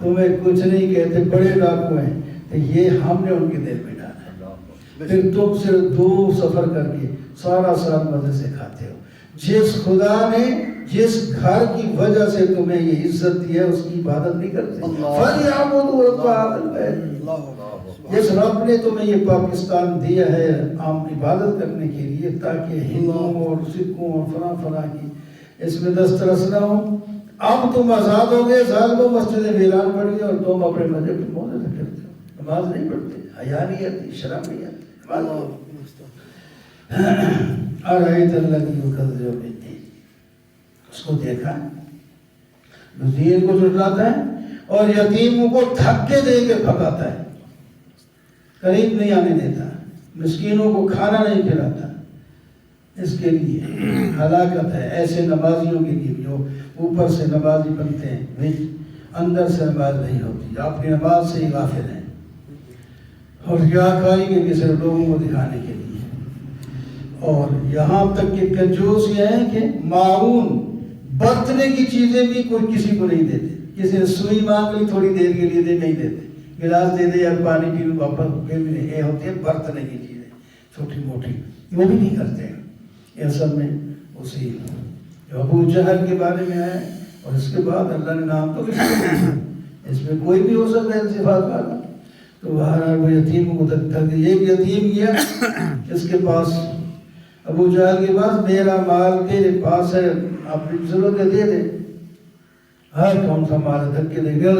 تمہیں کچھ نہیں کہتے، بڑے ڈاکو ہیں، تو یہ ہم نے ان کے دل میں ڈالا. پھر تم صرف 2 سفر کر کے سارا سال مزے سے کھاتے ہو. جس خدا نے جس گھر کی وجہ سے تمہیں یہ عزت دی ہے اس کی عبادت نہیں کرتے. فَلْيَعْبُدُوا رَبَّ هَٰذَا الْبَيْتِ. جس رب نے تمہیں یہ پاکستان دیا ہے عام عبادت کرنے کے لیے تاکہ ہندوؤں اور سکھوں اور فلاں کی اس میں دسترس نہ ہو. اب تم آزاد ہو گئے، ظالموں مسجد ویران پڑی اور تم اپنے مذہب پہ موزے سے پھرتے ہو، نماز نہیں پڑھتے، حیا نہیں آتی، شرم نہیں آتی. ارأیت الذی یکذب بالدین، اس کو دیکھا جو دین کو جھٹلاتا ہے اور یتیموں کو دھکے دے کے بھگاتا ہے، قریب نہیں آنے دیتا، مسکینوں کو کھانا نہیں کھلاتا. اس کے لیے ہلاکت ہے ایسے نمازیوں کے لیے جو اوپر سے نمازی بنتے ہیں اندر سے نماز نہیں ہوتی، اپنی نماز سے ہی غافل ہیں اور ریاکاری کے لیے صرف لوگوں کو دکھانے کے لیے. اور یہاں تک کہ کنجوس یہ ہے کہ معاون برتنے کی چیزیں بھی کوئی کسی کو نہیں دیتے. کسی نے سوئی مانگ لی تھوڑی دیر کے لیے نہیں دیتے، گلاس دے دے یا پانی پی لوں واپس پھر بھی نہیں. یہ ہوتی ہے برتنے کی چیزیں چھوٹی موٹی، وہ بھی نہیں کرتے ہیں. یہ سب میں اسی جو ابو جہل کے بارے میں ہے اور اس کے بعد اللہ نے نام تو کسی کو نہیں، اس میں کوئی بھی ہو سکتا ہے صفات والا. تو بہرحال وہ یتیم کو دھک دیا. ایک یتیم گیا اس کے پاس، ابو جہل کے پاس، میرا مال تیرے پاس ہے، اپنی ضرورت دے دے. ہر کون سا مال دھکے دے گا.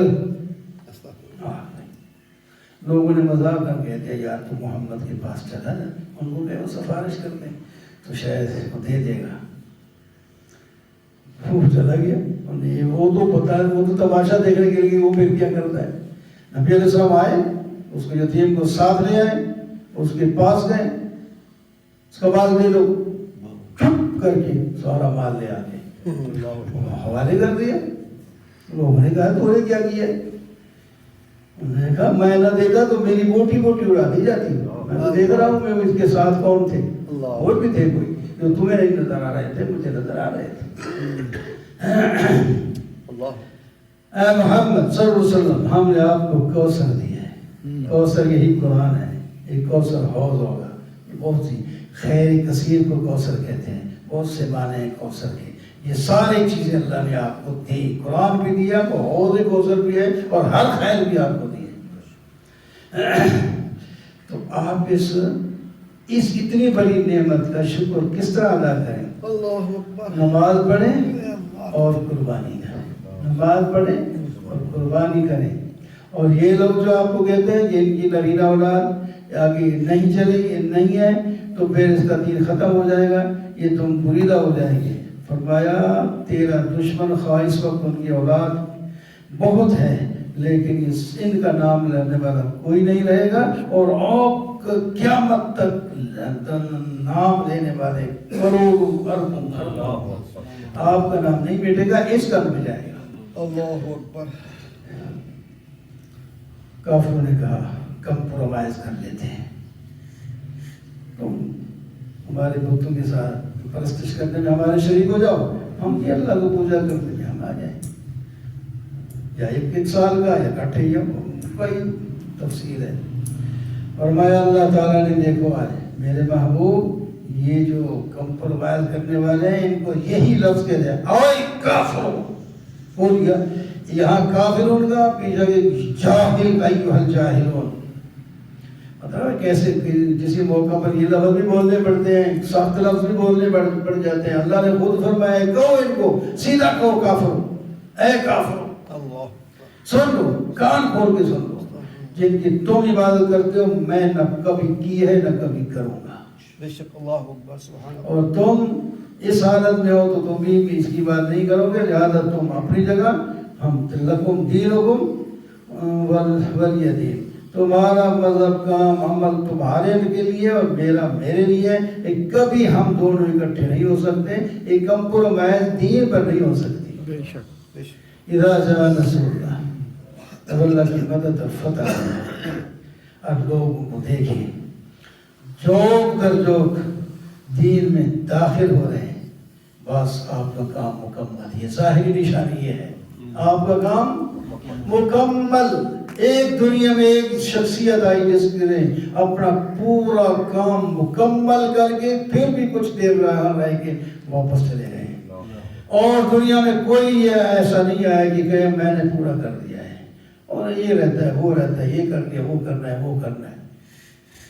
لوگوں نے مذاق کر کے دیا یار تو محمد کے پاس چلا نا، ان کو کہ وہ سفارش کر دیں تو شاید وہ دے دے گا. وہ چلا گیا، وہ تو پتا ہے، وہ تو تماشا دیکھنے کے لیے وہ پھر کیا کرتا ہے. نبی علیہ السلام آئے، اس کو یتیم کو ساتھ لے آئے، اس کے پاس گئے، اس کا مال دے دو، چپ کر کے سارا مال لے آ کے حوالے کر دیا. لوگوں نے کہا تو نے کیا کیا؟ انہوں نے کہا میں نہ دیتا تو میری موٹی موٹی اڑا دی جاتی. میں تو دیکھ رہا ہوں میں اس کے ساتھ کون تھے، اور بھی تھے کوئی جو تمہیں نہیں نظر آ رہے تھے، مجھے نظر آ رہے تھے. اے محمد صلی اللہ علیہ وسلم، ہم نے آپ کو کوثر دیا ہے. کوثر یہی قرآن ہے. ایک کوثر حوض ہوگا، بہت سی خیر کثیر کو کوثر کہتے ہیں، بہت سے معنی ہیں کوثر کے. یہ ساری چیزیں اللہ نے آپ کو دی، قرآن بھی دیا، حوض کوثر بھی ہے اور ہر خیر بھی آپ کو دی ہے. تو آپ اس اتنی بڑی نعمت کا شکر کس طرح ادا کریں؟ نماز پڑھیں اور قربانی کریں، نماز پڑھیں اور قربانی کریں. اور یہ لوگ جو آپ کو کہتے ہیں کہ ان کی نرینہ اولاد آگے نہیں چلے گی، نہیں ہے تو پھر اس کا دین ختم ہو جائے گا، یہ تم بریدہ ہو جائیں گے. فرمایا تیرا دشمن خواہش وقت ان کی اولاد بہت ہے لیکن ان کا نام لینے والا کوئی نہیں رہے گا، اور آپ قیامت تک نام لینے والے کروڑوں اربوں آپ کا نام نہیں مٹے گا، اس کا مٹ جائے گا. اللہ اکبر. کافروں نے کہا کمپرومائز کر لیتے ہیں، تم ہمارے بتوں کے ساتھ پرستش کرنے میں ہمارے شریک ہو جاؤ، ہم یہ اللہ کو پوجا کرنے میں ہم آ جائیں، یا ایک سال کا یا کٹھے یا کوئی تفصیل ہے. فرمایا اللہ تعالیٰ نے دیکھو آج میرے محبوب یہ جو کمپرومائز کرنے والے ہیں ان کو یہی لفظ کہتے ہیں اوئے کافر. بول گیا یہاں کافرون کا پیچھے جاہل ایھا الجاہلون، مطلب کیسے کسی موقع پر یہ لفظ بھی بولنے پڑتے ہیں، سخت لفظ بھی بولنے پڑ جاتے ہیں. اللہ نے خود فرمایا کہو ان کو سیدھا کہو کافر، اے کافر. سن لو، کان کھول کے سن لو، جن کی تم عبادت کرتے ہو میں نہ کبھی کی ہے نہ کبھی کروں گا. بے شک اللہ اکبر سبحان اللہ. اور تم اس حالت میں ہو تو تم بھی اس کی بات نہیں کرو گے، لہذا تم اپنی جگہ، ہم لکم دینکم ولی دین، تمہارا مذہب کا عمل تمہارے کے لیے اور میرا میرے لیے. کبھی ہم دونوں اکٹھے نہیں ہو سکتے، ایک کمپرومائز دین پر نہیں ہو سکتی. بے شک اذا جاء نصر اللہ، جب اللہ کی مدد اور فتح آئے، اب لوگوں کو دیکھیں جوک در جوک دین میں داخل ہو رہے ہیں، بس آپ کا کام مکمل، یہ ظاہری نشانی یہ ہے، آپ کا کام مکمل۔ ایک دنیا میں ایک شخصیت آئی جس نے اپنا پورا کام مکمل کر کے پھر بھی کچھ دیر رہ کے واپس چلے گئے، اور دنیا میں کوئی ایسا نہیں آیا کہ کہے میں نے پورا کر دیا ہے، اور یہ رہتا ہے وہ رہتا ہے، یہ کر کے وہ کرنا ہے وہ کرنا ہے،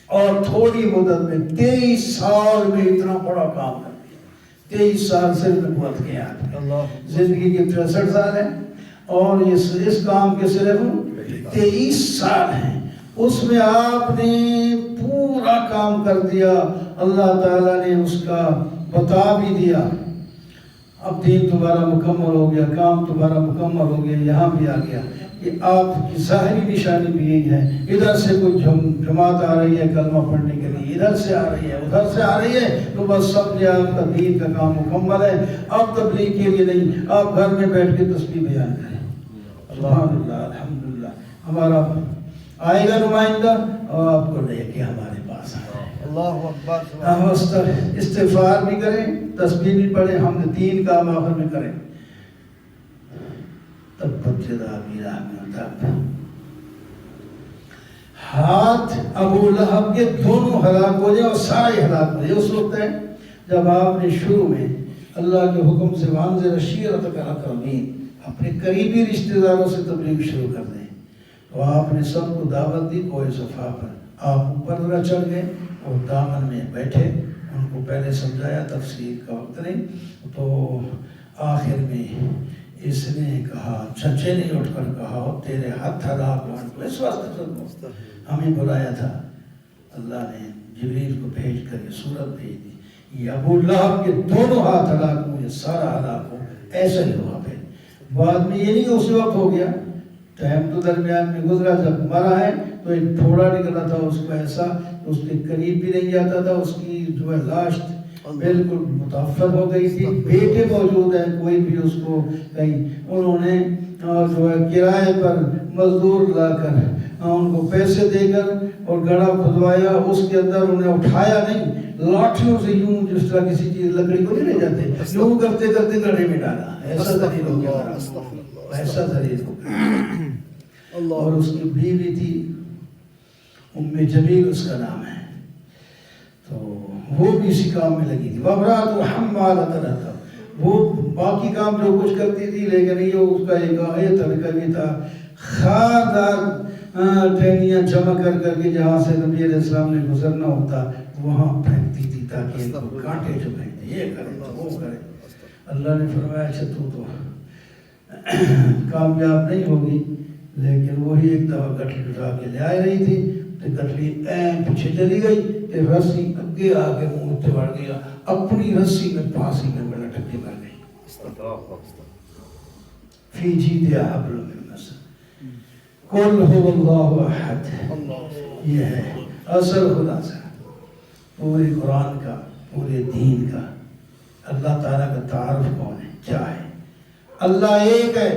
اور تھوڑی مدت میں 23 سال میں اتنا بڑا کام کر دیا۔ 23 سال سے نبوت کے آدمی، زندگی کے 63 سال ہیں، اور اس کام کے صرف 23 سال ہیں، اس میں آپ نے پورا کام کر دیا، اللہ تعالیٰ نے اس کا بتا بھی دیا۔ اب دین تمہارا مکمل ہو گیا، کام تمہارا مکمل ہو گیا، یہاں بھی آ گیا کہ آپ کی ظاہری نشانی بھی یہی ہے، ادھر سے کوئی جماعت آ رہی ہے کلمہ پڑھنے کے لیے، ادھر سے آ رہی ہے ادھر سے آ رہی ہے، تو بس سمجھے آپ کا دین کا کام مکمل ہے، اب تبلیغ کے لیے نہیں، آپ گھر میں بیٹھ کے تسبیح بیان کریں۔ سبحان اللہ، الحمدللہ، ہمارا آئے گا نمائندہ اور آپ کو لے کے ہمارے پاس آئے، اللہ اکبر، ہم استغفار بھی کریں، تسبیح بھی پڑھیں، ہم 3 کام آخر میں کریں۔ تبت یدا ابی لہب وتب، ہاتھ ابو لہب کے دونوں ہلاک ہو جائے اور سارے ہلاک ہو جائے۔ اس وقت ہے جب آپ نے شروع میں اللہ کے حکم سے وانذر عشیرتک الاقربین، اپنے قریبی رشتہ داروں سے تبلیغ شروع کر دیں، تو آپ نے سب کو دعوت دی کوہ صفا پر، آپ اوپر ذرا چڑھ گئے اور دامن میں بیٹھے، ان کو پہلے سمجھایا، تفسیر کا وقت نہیں، تو آخر میں اس نے کہا، چچے نے اٹھ کر کہا تیرے ہاتھ ہلاک ہو، اس واسطے ہمیں بلایا تھا، اللہ نے جبریل کو بھیج کر یہ صورت بھیج دی، یہ ابو لہب کے دونوں ہاتھ ہلاک ہو، یہ سارا ہلاک ہو، ایسا ہی ہوا۔ پھر بعد میں یہ نہیں کہ اسی وقت ہو گیا، ٹائم تو درمیان میں گزرا، جب مرا ہے تو ایک تھوڑا نکلا تھا اس کو ایسا، اس کے قریب بھی نہیں جاتا تھا، اس کی جو ہے لاش بالکل متاثر ہو گئی تھی، بیٹے موجود ہیں، کوئی بھی اس کو کہیں، انہوں نے جو ہے کرائے پر مزدور لا کر ان کو پیسے دے کر اور گڑھا کھدوایا، اس کے اندر انہیں اٹھایا نہیں، لاٹھیوں سے یوں جس طرح کسی چیز لکڑی کو نہیں لے جاتے، یوں کرتے کرتے گڑھے میں ڈالا، ایسا ذلیل ہو گیا، ایسا ذلیل ہو گیا۔ اور اس کی بیوی تھی ام جمیل، اس کا نام ہے، تو وہ بھی اسی کام میں لگی تھی، وَامْرَأَتُهُ حَمَّالَةَ الْحَطَبِ، وہ باقی کام جو کچھ کرتی تھی، لیکن یہ اس کا ایک آیت طریقہ بھی تھا، خاردار ٹہنیاں جمع کر کر کے جہاں سے نبی علیہ السلام نے گزرنا ہوتا وہاں پھینکتی تھی تاکہ ان کو کانٹے چبھیں، یہ کرے تو وہ کرے۔ اللہ نے فرمایا اچھا تو کامیاب نہیں ہوگی، لیکن وہی ایک دفعہ گٹھلی اٹھا کے لے آئی رہی تھی، تو گٹھلی این پیچھے چلی گئی کہ رسی اگے آگے منہ سے بڑھ گیا، اپنی رسی میں پھانسی میں لٹک کے مر گئی، فی جیدہا حبل من مسد، قل هو اللہ احد، یہ ہے اصل خلاصہ پورے قرآن کا، پورے دین کا۔ اللہ تعالیٰ کا تعارف کون ہے، کیا ہے؟ اللہ ایک ہے،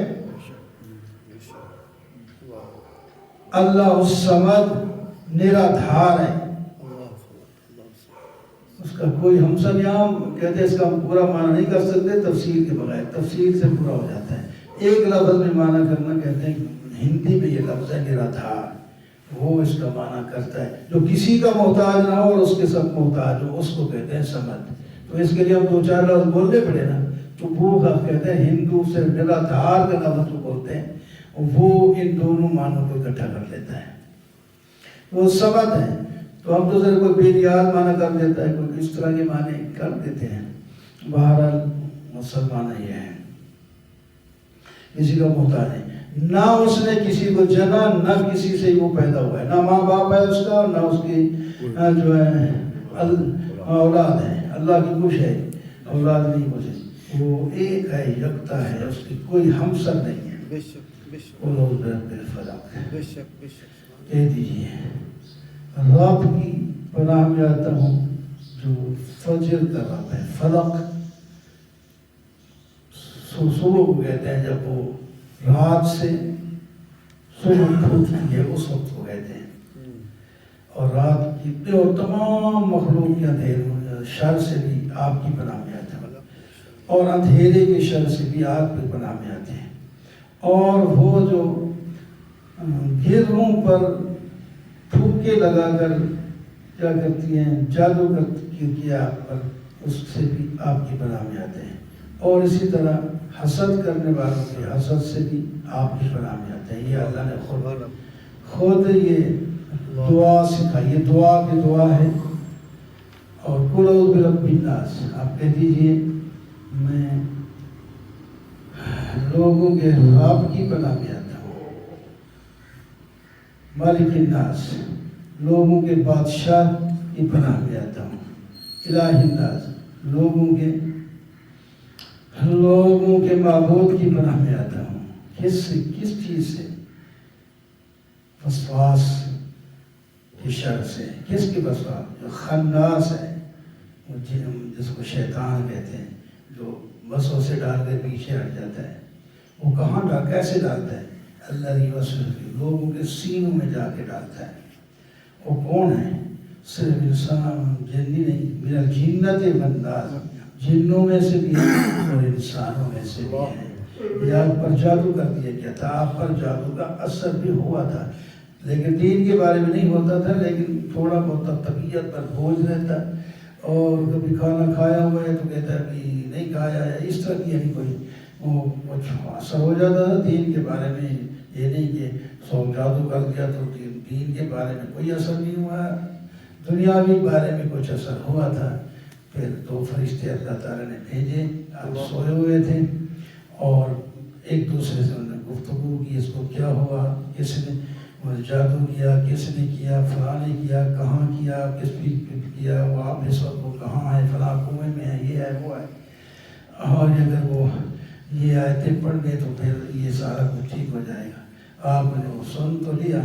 اللہ الصمد، نرادھار ہے، اس کا کوئی ہمسن، یہاں کہتے ہیں اس کا ہم پورا معنی نہیں کر سکتے تفسیر کے بغیر، تفسیر سے پورا ہو جاتا ہے، ایک لفظ میں معنی کرنا، کہتے ہیں ہندی میں یہ لفظ ہے نرادھار، وہ اس کا معنی کرتا ہے جو کسی کا محتاج نہ ہو اور اس کے سب محتاج ہو، اس کو کہتے ہیں سمد۔ تو اس کے لیے ہم 2-4 لفظ بولنے پڑے نا، تو وہ کہتے ہیں ہندو سے نرادھار کا لفظ جو بولتے ہیں وہ ان دونوں معنوں کو اکٹھا کر لیتا ہے، وہ سمد ہے۔ تو ہم تو ذرا کوئی بے نیاز معنی کر دیتا ہے، کوئی اس طرح کے معنی کر دیتے ہیں، بہرحال مسلمان یہ ہے، کسی کا محتاج ہے، نہ اس نے کسی کو جنا، نہ کسی سے وہ پیدا ہوا ہے، نہ ماں باپ ہے اس کا، نہ اس کی جو ہے اولاد ہے، اللہ کی کچھ ہے اولاد نہیں کچھ، وہ ایک ہے، یکتا ہے، اس کی کوئی ہمسر نہیں ہے۔ بے شک بے شک الفلق، بے شک بے شک، کہہ دیجیے رب کی پناہ میں آتا ہوں جو فجر کا رب ہے، فلق صبح کو کہتے ہیں جب وہ رات سے صبح کھلتی ہے اس وقت کو کہتے ہیں. اور رات کی اور تمام مخلوق کے اندھیرے شر سے بھی آپ کی پناہ میں آتے ہیں اور اندھیرے کے شر سے بھی آپ کی پناہ میں آتے ہیں. اور وہ جو گروں پر پھوکے لگا کر کیا کرتی ہیں جادو کرتی کیا پر اس سے بھی آپ کی پناہ میں آتے ہیں. اور اسی طرح حسد کرنے والوں کے حسد سے بھی آپ کی پناہ میں آتے ہیں. یہ اللہ نے خود یہ دعا سکھائی. یہ دعا کی دعا ہے. اور قل اعوذ برب الناس آپ کہہ دیجئے میں لوگوں کے رب کی پناہ میں آتا ہوں. مالک الناس لوگوں کے بادشاہ کی پناہ میں آتا ہوں. الہ الناس لوگوں کے معبود کی پناہ میں آتا ہوں. کس چیز سے؟ وسواس کی شر سے. کس کی وسواس؟ جو خناس ہے جس کو شیطان کہتے ہیں جو وسوسے ڈال کر پیچھے ہٹ جاتا ہے. وہ کہاں کیسے ڈالتا ہے؟ اللہ لوگوں کے سینوں میں جا کے ڈالتا ہے. وہ کون ہے؟ صرف انسان جنی نہیں میرا الجنت والناس جنوں میں سے بھی اور انسانوں میں سے بھی ہے. یہ آپ پر جادو کر دیا گیا تھا. آپ پر جادو کا اثر بھی ہوا تھا لیکن دین کے بارے میں نہیں ہوتا تھا. لیکن تھوڑا بہت طبیعت پر بوجھ رہتا اور کبھی کھانا کھایا ہوا ہے تو کہتا ہے کہ نہیں کھایا ہے اس طرح کی یعنی کوئی وہ کچھ اثر ہو جاتا تھا. دین کے بارے میں یہ نہیں کہ سو جادو کر دیا تو دین کے بارے میں کوئی اثر نہیں ہوا. دنیاوی بارے میں کچھ اثر ہوا تھا. پھر دو فرشتے اللہ تعالیٰ نے بھیجے. آپ سوئے ہوئے تھے اور ایک دوسرے سے انہوں نے گفتگو کی. اس کو کیا ہوا؟ کس نے جادو کیا؟ کس نے کیا؟ فلاں نے کیا؟ کہاں کیا؟ کس پیٹ پہ کیا؟ وہ آپ اس وقت وہ کہاں ہے؟ فلاں کنویں میں ہے. یہ ہے وہ ہے. اور اگر وہ یہ آیتیں پڑھ گئے تو پھر یہ سارا کچھ ٹھیک ہو جائے گا. آپ نے وہ سن تو لیا.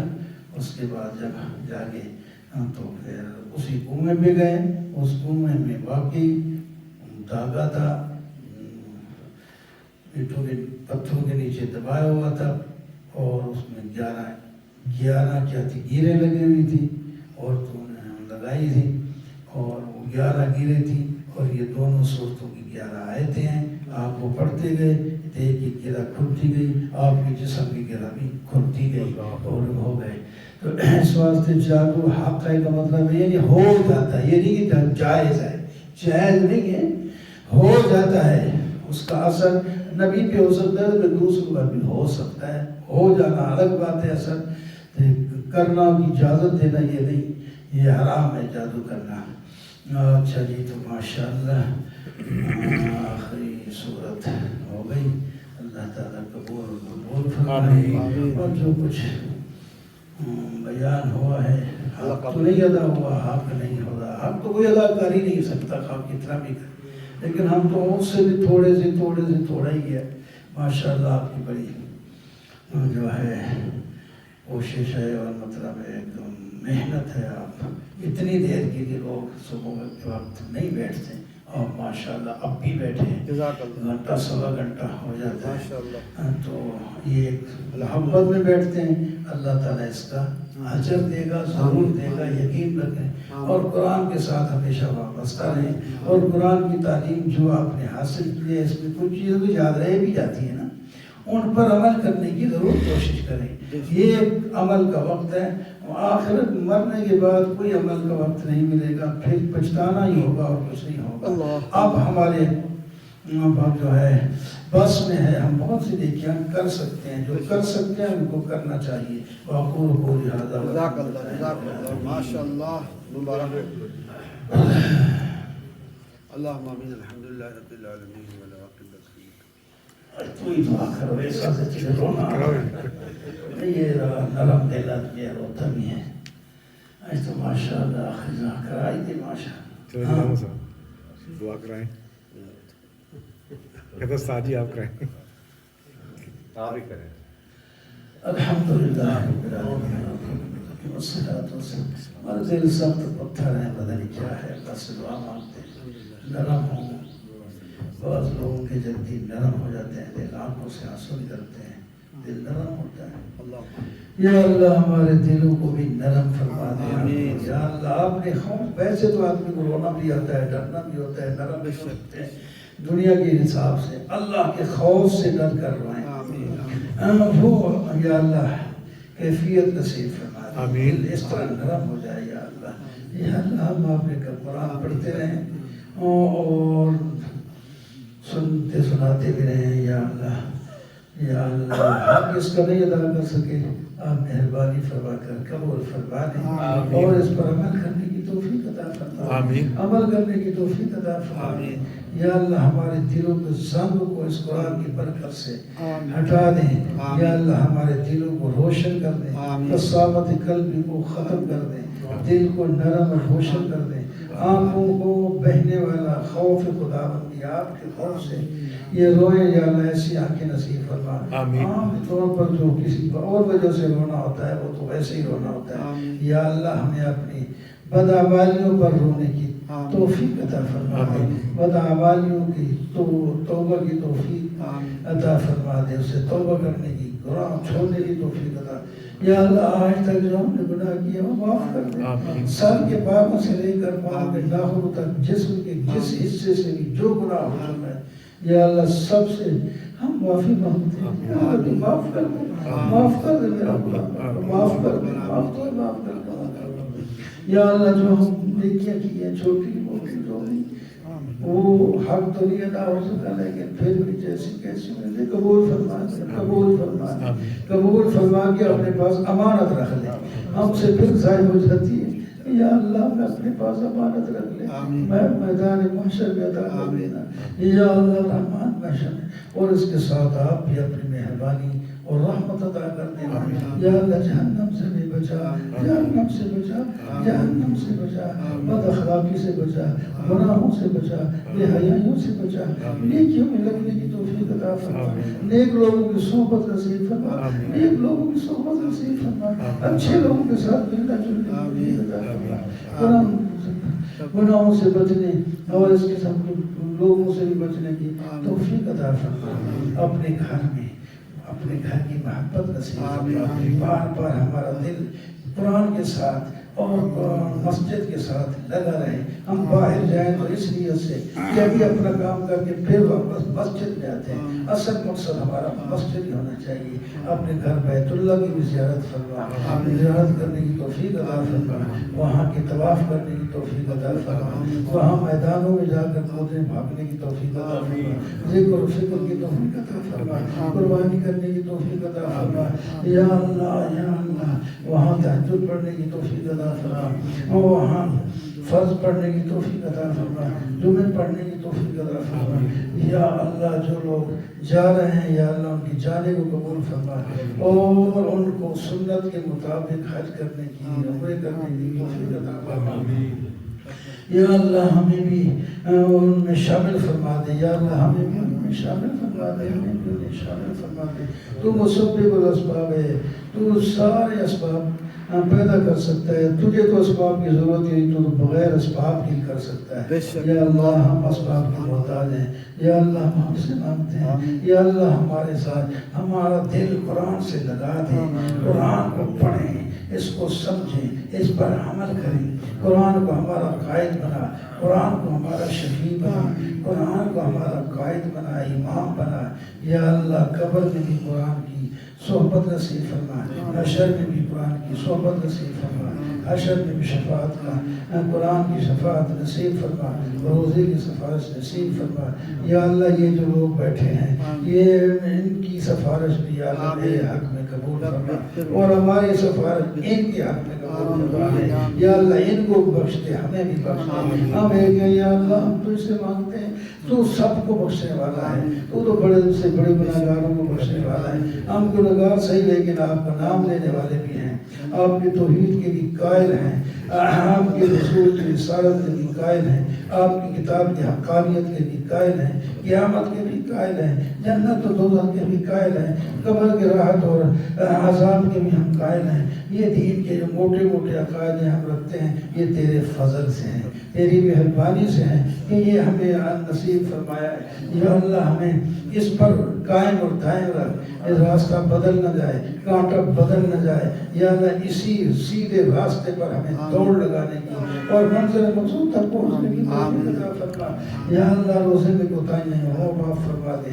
اس کے بعد جب جاگے تو پھر اسی کنویں پہ گئے. اس کنویں میں واقعی دھاگا تھا پتھروں کے نیچے دبایا ہوا تھا اور اس میں 11 کیا تھی گیریں لگی ہوئی تھی اور تو نے لگائی تھی اور وہ 11 گیریں تھی اور یہ دونوں صورتوں کی 11 آیتیں ہیں. آپ وہ پڑھتے گئے. ایک کی گرہ کھلتی گئی. آپ کے جسم کی گرہ بھی کھلتی گئی اور ہو گئے. تو اس واسطے جادو حق ہے کا مطلب ہے یعنی ہو جاتا ہے. یہ نہیں کہ جائز ہے. جائز نہیں ہے. ہو جاتا ہے. اس کا اثر نبی پہ ہو سکتا ہے تو دوسروں پر بھی ہو سکتا ہے. ہو جانا الگ بات ہے. اثر کرنا کی اجازت دینا یہ نہیں. یہ حرام ہے جادو کرنا. اچھا جی تو ماشاءاللہ آخری صورت ہو گئی. اللہ تعالیٰ قبول فرمائے. اور جو کچھ بیان ہوا ہے حق تو نہیں ادا ہوا. حق نہیں ہوگا. حق تو کوئی ادا کر ہی نہیں سکتا خواہ کتنا بھی کر. لیکن ہم تو اس سے بھی تھوڑے سے تھوڑا ہی ہے. ماشاءاللہ آپ کی بڑی جو ہے کوشش ہے اور مطلب ہے ایک دم محنت ہے. آپ اتنی دیر کے لیے لوگ صبح کے وقت نہیں بیٹھتے اور ماشاءاللہ اب بھی بیٹھے ہیں. گھنٹہ سوا گھنٹہ ہو جاتا ہے. تو یہ محبت میں بیٹھتے ہیں. اللہ تعالیٰ اس کا اجر دے گا ضرور دے گا. یقین رکھیں اور قرآن کے ساتھ ہمیشہ وابستہ رہیں. اور قرآن کی تعلیم جو آپ نے حاصل کی ہے اس میں کچھ چیزیں تو یاد رہ بھی جاتی ہیں نا. ان پر عمل کرنے کی ضرور کوشش کریں. یہ عمل کا وقت ہے. آخرت مرنے کے بعد کوئی عمل کا وقت نہیں ملے گا. پھر پچھتانا ہی ہوگا اور کچھ نہیں ہوگا. اب ہمارے جو ہے بس میں ہے. ہم بہت سی نیکیاں کر سکتے ہیں. جو کر سکتے ہیں ان کو کرنا چاہیے. واقعہ کو لہٰذا ماشاءاللہ مبارک. اللہم آمین. الحمدللہ رب العالمین والعاقبۃ تو ہی دعا کرو. ایسا سے رونا یہ نرم دل آدمی روتا بھی ہے. تو ماشاءاللہ خزاں کرائی تھی ماشاءاللہ. دعا کرائیں. کہتا ساجی آپ کرائیں. آپ ہی کریں. الحمدللہ رب العالمین والصلاۃ والسلام. ہمارا دل سخت پتھر ہے. بدن کیا ہے. بس دعا مانگتے ہیں نرم ہوں بعض لوگوں کے جلدی نرم ہو جاتے ہیں، دل آنکھوں سے آنسو نکلتے ہیں، دل نرم ہوتا ہے۔ یا اللہ ہمارے دلوں کو بھی نرم فرما دے۔ یا اللہ آپ نے خوف، ویسے تو آدمی کو رونا بھی آتا ہے، ڈرنا بھی ہوتا ہے، نرم بھی ہوتے ہیں دنیا کے حساب سے، اللہ کے خوف سے ڈر کر روئیں۔ وہ یا اللہ کیفیت نصیب فرما دے، دل اس طرح نرم ہو جائے۔ یا اللہ، یا اللہ ہم آپ نے قرآن پڑھتے رہیں اور سنتے سناتے بھی رہیں۔ یا اللہ، یا اللہ ہم اس کا نہیں ادا کر سکے، آپ مہربانی فرما کر قبول فرما دیں اور اس پر عمل کرنے کی توفیق عطا فرما، عمل کرنے کی توفیق عطا فرما۔ یا اللہ ہمارے دلوں کے زنگ کو اس قرآن کی برکت سے ہٹا دیں۔ یا اللہ ہمارے دلوں کو روشن کر دیں، قساوت قلب کو ختم کر دیں، دل کو نرم اور روشن کر دیں، آنکھوں کو بہنے والا خوف خداوندی آپ کے خوف سے یہ روئے۔ یا اللہ ایسی آنکھیں نصیب فرما۔ عام طور پر جو کسی اور وجہ سے رونا ہوتا ہے وہ تو ویسے ہی رونا ہوتا ہے۔ یا اللہ ہمیں اپنی بدعمالیوں پر رونے کی توفیق عطا فرما دے، بدعمالیوں کی توبہ کی توفیق عطا فرما دے، اسے توبہ کرنے کی، گناہ چھوڑنے کی توفیق عطا۔ یا اللہ آج تک جو ہم نے گناہ کیا وہ معاف کر دے، سر کے بابوں سے لے کر پاؤں کے ناخنوں تک، جسم کے جس حصے سے بھی جو گناہ ہو چکا ہے یا اللہ سب سے ہم معافی مانگتے ہیں۔ یا اللہ تو معاف کر دے، معاف کر دے میرا گناہ، معاف کر دے، معاف تو معاف کر دے۔ یا اللہ جو ہم نیکیاں کی ہیں چھوٹی موٹی جو بھی وہ حق تو نہیں ادا ہو سکا، لیکن پھر بھی جیسی کیسی میں قبول فرما، قبول فرما، قبول فرما کے اپنے پاس امانت رکھ لے، ہم سے پھر ضائع ہو جاتی ہے۔ یا اللہ میں اپنے پاس امانت رکھ لے، میں میدان محشر میں عطا کر دینا۔ یا اللہ رحمان محشر میں، اور اس کے ساتھ آپ بھی اپنی مہربانی اور رحمت عطا کر دینا۔ یا اللہ جہنم سے بھی بچا، جہنم سے بچا، جہنم سے بچا، بد اخلاقی سے بچا، گناہوں سے بچا، بے حیائیوں سے بچا، نیکیوں میں لگنے کی توفیق عطا فرما، نیک لوگوں کی صحبت نصیب فرما، نیک لوگوں کی صحبت نصیب فرما، اچھے لوگوں کے ساتھ ملنا جلنا کی توفیق عطا فرما، گناہوں سے بچنے اور اس قسم کے لوگوں سے بھی بچنے کی توفیق عطا فرما۔ اپنے گھر میں اپنے گھر کی محبت نصیب فرما، بار بار ہمارا دل قرآن کے ساتھ اور مسجد کے ساتھ لگا رہے، ہم باہر جائیں تو اس نیت سے کہ ابھی اپنا کام کر کے پھر واپس مسجد میں آتے ہیں، اصل مقصد ہمارا مسجد ہی ہونا چاہیے۔ اپنے گھر بیت اللہ کی بھی زیارت فرما، زیارت کرنے کی توفیق عطا فرما، وہاں کی طواف کرنے کی توفیق عطا فرما، وہاں میدانوں میں جا کر کودنے بھاگنے کی توفیق عطا فرما، ذکر و فکر کی توفیق عطا فرما، قربانی کرنے کی توفیق عطا فرما۔ یا اللہ، یا اللہ وہاں تہجد پڑھنے کی توفیق عطا فرما، وہاں فرض پڑھنے کی توفیق عطا فرما، جمعے پڑھنے کی توفیق عطا فرما۔ یا اللہ جو لوگ جا رہے ہیں یا اللہ ان کی جانے کو قبول فرما اور ان کو سنت کے مطابق حج کرنے کی، عمرے کرنے کی توفیق عطا فرما۔ یا اللہ ہمیں بھی ان میں شامل فرما دے، یا اللہ ہمیں بھی ان میں شامل فرما دے، ہمیں بھی ان میں شامل فرما دے۔ تو مسبب الاسباب ہے، تو سارے اسباب پیدا کر سکتا ہے، تجھے تو اسباب کی ضرورت نہیں، تو بغیر اسباب کی کر سکتا ہے۔ یا اللہ ہم اسباب کے محتاج ہیں، یا اللہ ہم آپ سے مانگتے ہیں، یا اللہ ہمارے ساتھ ہمارا دل قرآن سے لگا دے، قرآن کو پڑھیں، اس کو سمجھیں، اس پر عمل کریں، قرآن کو ہمارا قائد بنا، قرآن کو ہمارا شفیع بنا، قرآن کو ہمارا قائد بنا، امام بنا۔ یا اللہ قبر میں بھی قرآن کی صحبت نصیب فرما، حشر میں بھی قرآن کی صحبت نصیب فرما، حشر میں بھی شفاعت کا قرآن کی شفاعت نصیب فرما، روزے کی سفارش نصیب فرما۔ یا اللہ یہ جو لوگ بیٹھے ہیں یہ ان کی سفارش بھی یا اللہ میرے حق میں قبول فرما اور ہماری سفارش ان کے حق میں قبول فرما۔ یا اللہ ان کو بخش دے، ہمیں بھی بخش دے، ہم ایک ہیں یا اللہ، ہم تو اس سے مانگتے ہیں، تو سب کو بخشنے والا ہے، تو بڑے سے بڑے گناہگاروں کو بخشنے والا ہے۔ ہم گناہگار صحیح لیکن آپ کا نام لینے والے بھی ہیں، آپ کے توحید کے بھی قائل ہیں، آپ کے رسول کی رسالت کے بھی قائل ہیں، آپ کی کتاب کی حقانیت کے بھی قائل ہیں۔ قیامت کے بھی قائل ہیں، جنت و دوزخ کے بھی قائل ہیں، قبر کے راحت اور عذاب کے بھی ہم قائل ہیں۔ یہ دین کے جو موٹے موٹے عقائد ہم رکھتے ہیں یہ تیرے فضل سے ہیں، تیری مہربانی سے ہیں کہ یہ ہمیں نصیب فرمایا ہے۔ یا اللہ ہمیں اس پر قائم اور دائم رکھ، اس راستہ بدل نہ جائے، کانٹا بدل نہ جائے۔ یا اللہ اسی سیدھے راستے پر ہمیں دوڑ لگانے کی اور منزل مقصود تک پہنچنے کی توفیق عطا فرما۔ یا اللہ روزے میں کوتاہیاں ہیں وہ معاف فرما دے،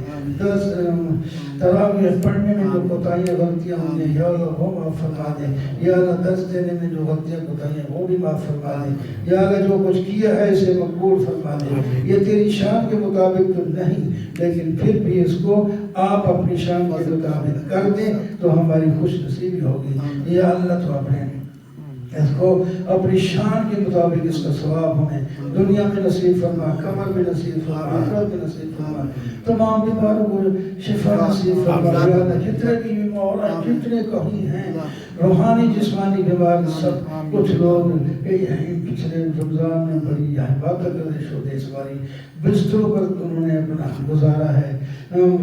تراویح پڑھنے میں جو کوتاہیاں غلطیاں ہوئی ہیں یا اللہ وہ معاف فرما دے۔ یا اللہ درس دینے میں جو غلطیاں کوتاہیاں وہ بھی معاف فرما دے۔ یا اللہ جو کچھ کیا ہے اسے مقبول فرما دے۔ یہ تیری شان کے مطابق تو نہیں لیکن پھر بھی اس کو آپ اپنی شان کے مطابق کر دیں تو ہماری خوش نصیبی ہوگی۔ یا اللہ تو اپنے اس کو اپنی شان کے مطابق اس کا ثواب ہمیں دنیا میں نصیب فرما، قبر میں نصیب فرما، آخرت میں نصیب فرما، تمام بیماروں کو شفا نصیب فرما۔ یا اللہ جتنے بھی بیمار ہیں، جتنے کہیں ہیں روحانی جسمانی بیمار، سب کچھ لوگ پچھلے رمضان میں بڑی عبادت گزش ہوتے اس باری بستروں پر انہوں نے اپنا گزارا ہے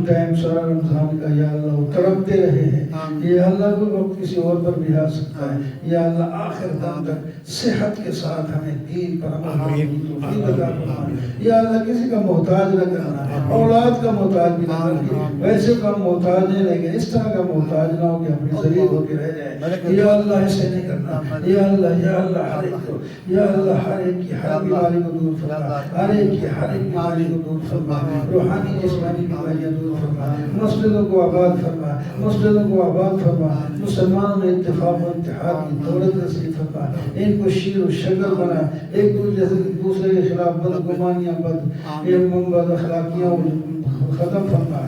ٹائم سارا رمضان کا۔ یا اللہ وہ تڑپتے رہے ہیں، یا اللہ کوئی وقت کسی اور پر بھی آ سکتا ہے۔ یا اللہ آخر دم تک صحت کے ساتھ ہمیں دین پر عمل کرنے کی توفیق عطا فرما۔ یا اللہ کسی کا محتاج نہ کرنا، اولاد کا محتاج بھی نہ کرنا، ویسے کا محتاج نہیں لیکن اس طرح کا محتاج نہ ہو کہ اپنی ذریع ہو کے رہ جائے۔ یا اللہ ایسے نہیں کرنا۔ یا اللہ ہر ایک کو، یا اللہ ہر ایک کی ہر بیماری کو دور فرما، ہر ایک کی ہر ایک بیماری کو دور فرما، روحانی جسمانی بیماریاں دور فرما، مسجدوں کو آباد فرما، مسجدوں کو آباد فرما، مسلمانوں میں اتفاق و اتحاد کی دولت نصیب فرما، ان کو شیر و شکر بنا، ایک دوسرے کے خلاف بدگمانیاں بد اخلاقیاں ختم فرما،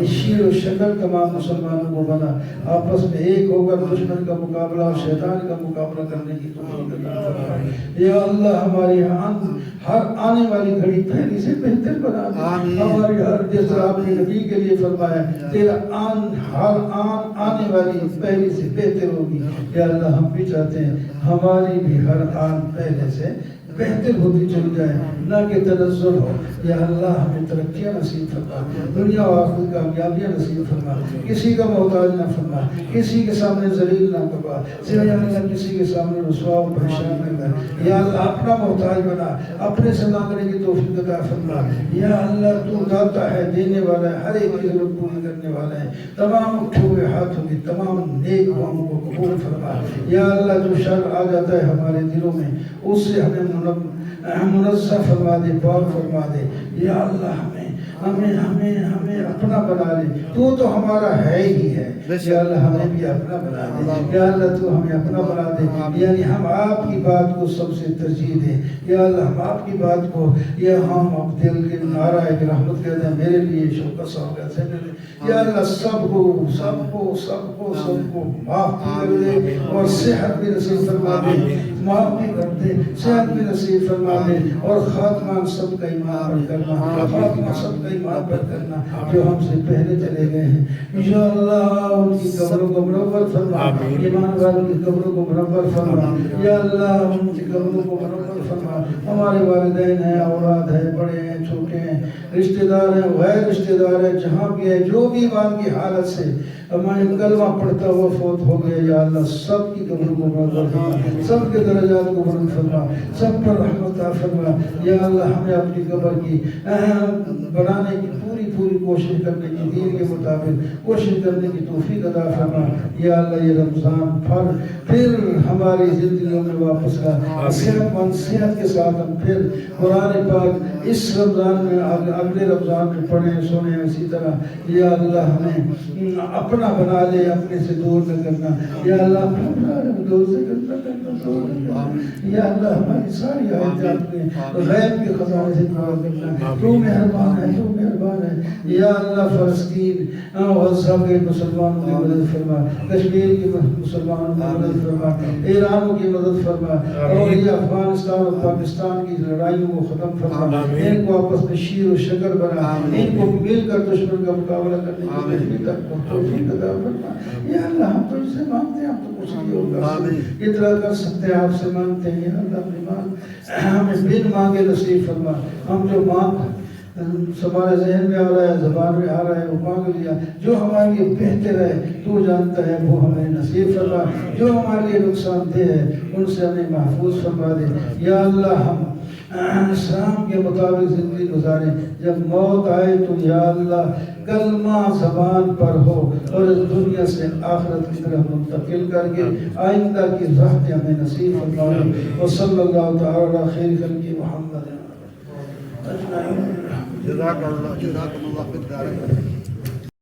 شیر و شکر تمام مسلمانوں کو بنا، آپس میں ایک ہو کر دشمن کا مقابلہ اور شیطان کا مقابلہ کرنے کی توفیق عطا فرما۔ یا اللہ ہماری ہر آنے والی گھڑی پہلی سے بہتر بنا دے، ہماری ہر جس طرح آپ نے نبی کے لیے فرمایا تیرا ہر آنے والی پہلی سے بہتر ہوگی۔ یا اللہ ہم بھی چاہتے ہیں ہماری بھی ہر آن پہلے سے بہتر ہوتی چلی جائے، نہ کہ تنزل ہو۔ یا اللہ ہمیں ترقیاں نصیب فرما، دنیا و آخرت کامیابیاں نصیب فرما، کسی کا محتاج نہ فرما، کسی کے سامنے ذلیل نہ کروا، یا اللہ کسی کے سامنے رسوا و پریشان نہ کر۔ یا اللہ اپنا محتاج بنا، اپنے سے مانگنے کی توفیق عطا فرما۔ یا اللہ تو داتا ہے، دینے والا ہے، ہر ایک کی ضرورت پوری کرنے والا ہے، تمام اٹھے ہوئے ہاتھوں کی تمام نیک کاموں کو قبول فرما۔ یا اللہ جو شر آ جاتا ہے ہمارے دلوں میں اس سے ہمیں منزہ فرما دے، پاک فرما دے۔ یا اللہ ہمیں اپنا بنا لے، تو ہمارا ہے ہی ہے۔ یا اللہ ہمیں بھی اپنا بنا دے، یا اللہ تو ہمیں اپنا بنا دے، یعنی ہم آپ کی بات کو سب سے ترجیح دیں۔ یا اللہ ہم آپ کی بات کو، یا ہم اب دل کے نعرہ رحمت کہتے ہیں میرے لیے شوکت صاحب سے ملے۔ یا اللہ سب کو معاف کر دے اور صحت بھی نصیب فرما دے، معاف بھی کر دے، صحت بھی نصیب فرما دے، اور خاتمہ سب کا ایمان پر کرنا، خاتمہ سب کا ایمان پر کرنا جو ہم سے پہلے چلے گئے ہیں۔ یا اللہ ان کی قبروں کو منور فرما، ایمان والوں کی قبروں کو منور فرما۔ یا اللہ ان کی قبروں کو منور فرما۔ ہمارے والدین ہیں، اولاد ہیں، بڑے ہیں، چھوٹے ہیں، رشتہ دار ہیں، غیر رشتہ دار ہیں، جہاں بھی ہے جو بھی ایمان کی حالت سے ہمارے کلمہ پڑھتا ہوا فوت ہو گئے، یا اللہ سب کی قبروں کو منور فرما، سب کے درجات کو بلند فرما، سب پر رحمت عطا فرما۔ یا اللہ ہمیں اپنی قبر کی بنانے کی پوری کوشش کرنے کی، دین کے مطابق کوشش کرنے کی توفیق عطا فرما۔ یا اللہ یہ رمضان پھر ہماری زندگیوں میں واپس آ، صحت مند صحت کے ساتھ ہم پھر قرآن پاک اس رمضان میں اگلے رمضان میں پڑھیں سنیں اسی طرح۔ یا اللہ ہمیں اپنا بنا لے، اپنے سے دور نہ کرنا۔ یا اللہ دور سے کرنا یا اللہ ہماری ساری آیتیں اپنے غیب کے خزانے سے دعا کرنا۔ تو مہربان ہے، تو مہربان ہے۔ یا اللہ فلسطین غزہ کے مسلمانوں کی مدد فرما، کشمیر کے مسلمانوں کی مدد فرما، ایرانوں کی مدد فرما، اور یہ افغانستان اور پاکستان کی لڑائیوں کو ختم فرما، ان کو آپس میں شیر و شکر بنا، ان کو مل کر دشمن کا مقابلہ کرنے کی توفیق عطا فرما۔ یا اللہ ہم تو اس سے مانگتے ہیں، ہم تو کچھ نہیں ہوگا اتنا کر سکتے ہیں، آپ سے مانگتے ہیں۔ یا اللہ ہمیں بن مانگے نصیب فرما، ہم جو ہمارے ذہن میں آ رہا ہے، زبان میں آ رہا ہے، وہ مانگ لیا. جو ہمارے لیے بہتر ہے تو جانتا ہے، وہ ہمیں نصیب فرما. جو ہمارے لیے نقصان دہ ہے ان سے ہمیں محفوظ فرما دے. یا اللہ ہم اسلام کے مطابق زندگی گزاریں. جب موت آئے تو یا اللہ کلمہ زبان پر ہو اور اس دنیا سے آخرت کی طرف منتقل کر کے آئندہ کی راحت ہمیں نصیب فرمائے. وصلی اللہ تعالی علی خیر خلق محمد اجمعین. جزاک اللہ خیر.